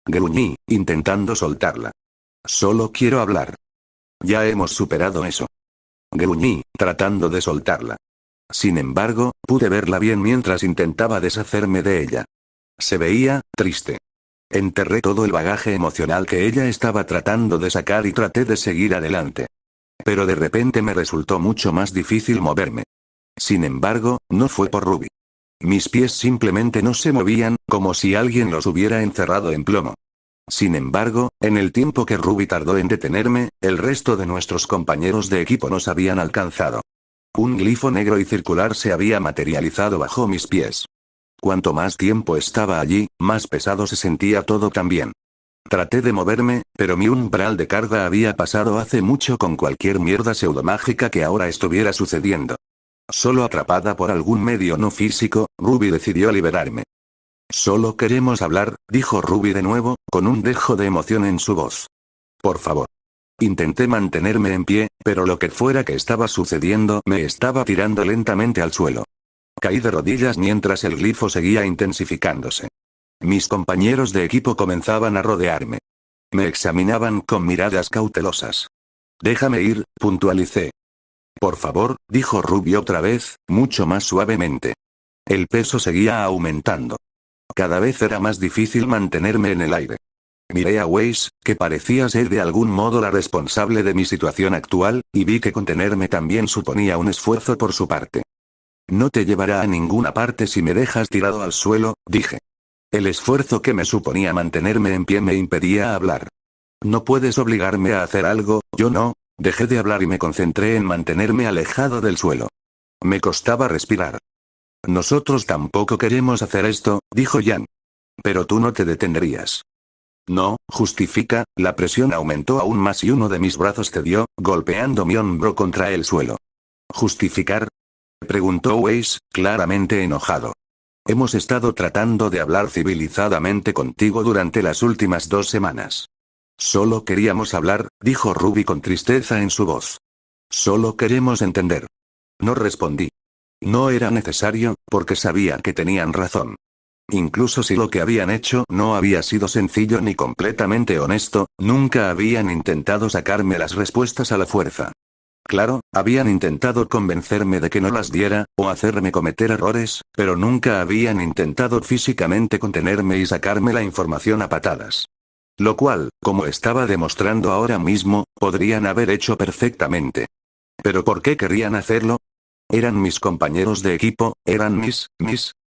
Gruñí, intentando soltarla. Solo quiero hablar. Ya hemos superado eso. Gruñí, tratando de soltarla. Sin embargo, pude verla bien mientras intentaba deshacerme de ella. Se veía triste. Enterré todo el bagaje emocional que ella estaba tratando de sacar y traté de seguir adelante. Pero de repente me resultó mucho más difícil moverme. Sin embargo, no fue por Ruby. Mis pies simplemente no se movían, como si alguien los hubiera encerrado en plomo. Sin embargo, en el tiempo que Ruby tardó en detenerme, el resto de nuestros compañeros de equipo nos habían alcanzado. Un glifo negro y circular se había materializado bajo mis pies. Cuanto más tiempo estaba allí, más pesado se sentía todo también. Traté de moverme, pero mi umbral de carga había pasado hace mucho con cualquier mierda pseudomágica que ahora estuviera sucediendo. Solo atrapada por algún medio no físico, Ruby decidió liberarme. Solo queremos hablar, dijo Ruby de nuevo, con un dejo de emoción en su voz. Por favor. Intenté mantenerme en pie, pero lo que fuera que estaba sucediendo me estaba tirando lentamente al suelo. Caí de rodillas mientras el glifo seguía intensificándose. Mis compañeros de equipo comenzaban a rodearme. Me examinaban con miradas cautelosas. Déjame ir, puntualicé. Por favor, dijo Ruby otra vez, mucho más suavemente. El peso seguía aumentando. Cada vez era más difícil mantenerme en el aire. Miré a Weiss, que parecía ser de algún modo la responsable de mi situación actual, y vi que contenerme también suponía un esfuerzo por su parte. No te llevará a ninguna parte si me dejas tirado al suelo, dije. El esfuerzo que me suponía mantenerme en pie me impedía hablar. No puedes obligarme a hacer algo, yo no. Dejé de hablar y me concentré en mantenerme alejado del suelo. Me costaba respirar. Nosotros tampoco queremos hacer esto, dijo Jan. Pero tú no te detendrías. No, justifica, la presión aumentó aún más y uno de mis brazos cedió, golpeando mi hombro contra el suelo. ¿Justificar? Preguntó Weiss, claramente enojado. Hemos estado tratando de hablar civilizadamente contigo durante las últimas 2 semanas. Solo queríamos hablar, dijo Ruby con tristeza en su voz. Solo queremos entender. No respondí. No era necesario, porque sabía que tenían razón. Incluso si lo que habían hecho no había sido sencillo ni completamente honesto, nunca habían intentado sacarme las respuestas a la fuerza. Claro, habían intentado convencerme de que no las diera, o hacerme cometer errores, pero nunca habían intentado físicamente contenerme y sacarme la información a patadas. Lo cual, como estaba demostrando ahora mismo, podrían haber hecho perfectamente. ¿Pero por qué querían hacerlo? Eran mis compañeros de equipo, eran mis.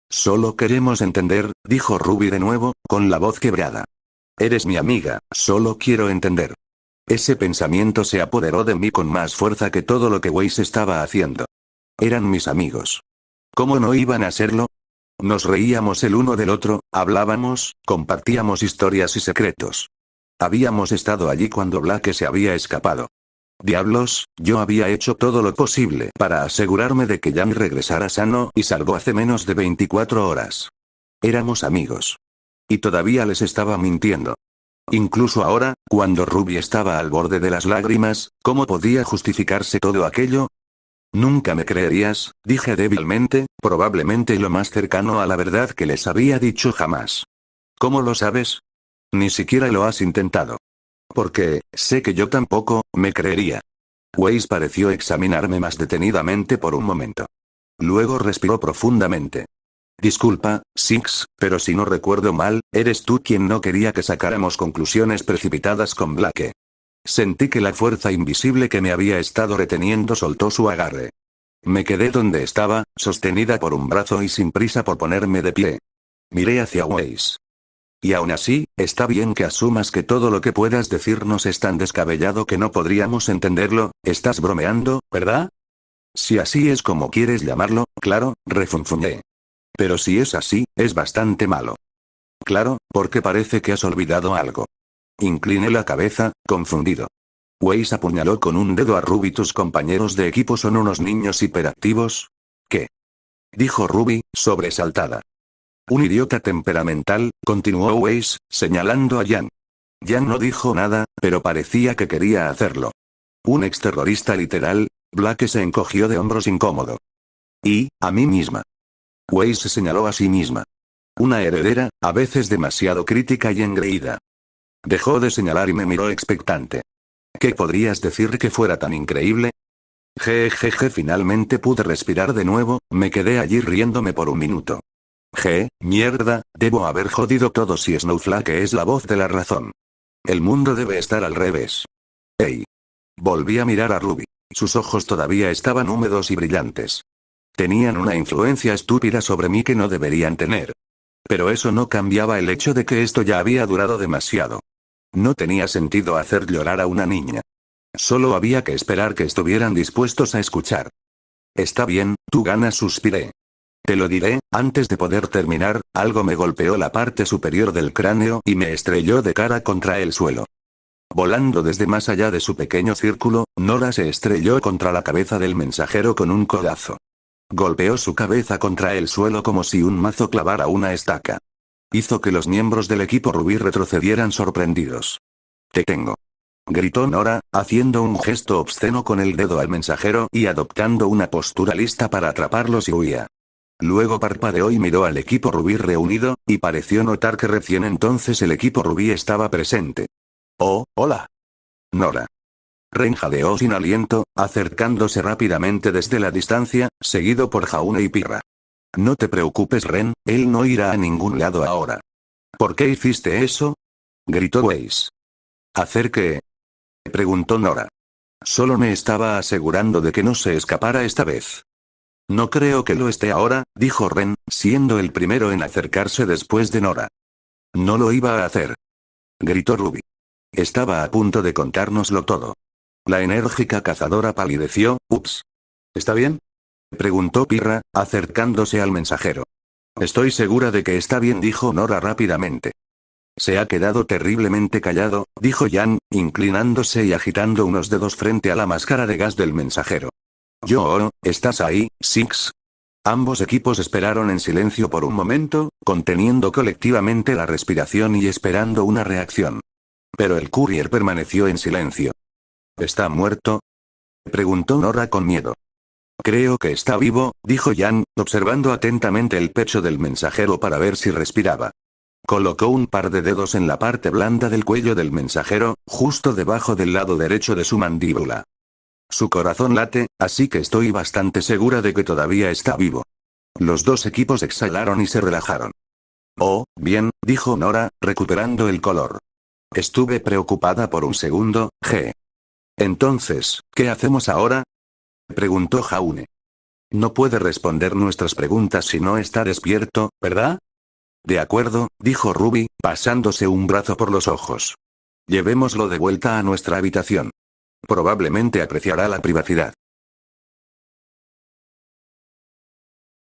Solo queremos entender, dijo Ruby de nuevo, con la voz quebrada. Eres mi amiga, solo quiero entender. Ese pensamiento se apoderó de mí con más fuerza que todo lo que Weiss estaba haciendo. Eran mis amigos. ¿Cómo no iban a serlo? Nos reíamos el uno del otro, hablábamos, compartíamos historias y secretos. Habíamos estado allí cuando Blake se había escapado. Diablos, yo había hecho todo lo posible para asegurarme de que Jan regresara sano y salvo hace menos de 24 horas. Éramos amigos. Y todavía les estaba mintiendo. Incluso ahora, cuando Ruby estaba al borde de las lágrimas, ¿cómo podía justificarse todo aquello? Nunca me creerías, dije débilmente, probablemente lo más cercano a la verdad que les había dicho jamás. ¿Cómo lo sabes? Ni siquiera lo has intentado. Porque, sé que yo tampoco, me creería. Weiss pareció examinarme más detenidamente por un momento. Luego respiró profundamente. Disculpa, Six, pero si no recuerdo mal, eres tú quien no quería que sacáramos conclusiones precipitadas con Blake. Sentí que la fuerza invisible que me había estado reteniendo soltó su agarre. Me quedé donde estaba, sostenida por un brazo y sin prisa por ponerme de pie. Miré hacia Weiss. Y aún así, está bien que asumas que todo lo que puedas decirnos es tan descabellado que no podríamos entenderlo, estás bromeando, ¿verdad? Si así es como quieres llamarlo, claro, refunfuñé. Pero si es así, es bastante malo. Claro, porque parece que has olvidado algo. Incliné la cabeza, confundido. Weiss apuñaló con un dedo a Ruby. ¿Tus compañeros de equipo son unos niños hiperactivos? ¿Qué? Dijo Ruby, sobresaltada. Un idiota temperamental, continuó Weiss, señalando a Jan. Jan no dijo nada, pero parecía que quería hacerlo. Un exterrorista literal. Blake se encogió de hombros incómodo. Y, a mí misma. Weiss se señaló a sí misma. Una heredera, a veces demasiado crítica y engreída. Dejó de señalar y me miró expectante. ¿Qué podrías decir que fuera tan increíble? Jejeje, finalmente pude respirar de nuevo, me quedé allí riéndome por un minuto. Mierda, debo haber jodido todo si Snowflake es la voz de la razón. El mundo debe estar al revés. Hey. Volví a mirar a Ruby. Sus ojos todavía estaban húmedos y brillantes. Tenían una influencia estúpida sobre mí que no deberían tener. Pero eso no cambiaba el hecho de que esto ya había durado demasiado. No tenía sentido hacer llorar a una niña. Solo había que esperar que estuvieran dispuestos a escuchar. Está bien, tú ganas, suspiré. Te lo diré, antes de poder terminar, algo me golpeó la parte superior del cráneo y me estrelló de cara contra el suelo. Volando desde más allá de su pequeño círculo, Nora se estrelló contra la cabeza del mensajero con un codazo. Golpeó su cabeza contra el suelo como si un mazo clavara una estaca. Hizo que los miembros del equipo Rubí retrocedieran sorprendidos. Te tengo. Gritó Nora, haciendo un gesto obsceno con el dedo al mensajero y adoptando una postura lista para atraparlo si huía. Luego parpadeó y miró al equipo Rubí reunido, y pareció notar que recién entonces el equipo Rubí estaba presente. Oh, hola. Nora. Ren jadeó sin aliento, acercándose rápidamente desde la distancia, seguido por Jaune y Pirra. No te preocupes, Ren, él no irá a ningún lado ahora. ¿Por qué hiciste eso? Gritó Weiss. ¿Hacer qué? Preguntó Nora. Solo me estaba asegurando de que no se escapara esta vez. No creo que lo esté ahora, dijo Ren, siendo el primero en acercarse después de Nora. No lo iba a hacer. Gritó Ruby. Estaba a punto de contárnoslo todo. La enérgica cazadora palideció. Ups. ¿Está bien? Preguntó Pirra, acercándose al mensajero. Estoy segura de que está bien, dijo Nora rápidamente. Se ha quedado terriblemente callado, dijo Jan, inclinándose y agitando unos dedos frente a la máscara de gas del mensajero. ¿Estás ahí, Six? Ambos equipos esperaron en silencio por un momento, conteniendo colectivamente la respiración y esperando una reacción. Pero el courier permaneció en silencio. ¿Está muerto? Preguntó Nora con miedo. Creo que está vivo, dijo Jan, observando atentamente el pecho del mensajero para ver si respiraba. Colocó un par de dedos en la parte blanda del cuello del mensajero, justo debajo del lado derecho de su mandíbula. Su corazón late, así que estoy bastante segura de que todavía está vivo. Los dos equipos exhalaron y se relajaron. Oh, bien, dijo Nora, recuperando el color. Estuve preocupada por un segundo, G. Entonces, ¿qué hacemos ahora? Preguntó Jaune. No puede responder nuestras preguntas si no está despierto, ¿verdad? De acuerdo, dijo Ruby, pasándose un brazo por los ojos. Llevémoslo de vuelta a nuestra habitación. Probablemente apreciará la privacidad.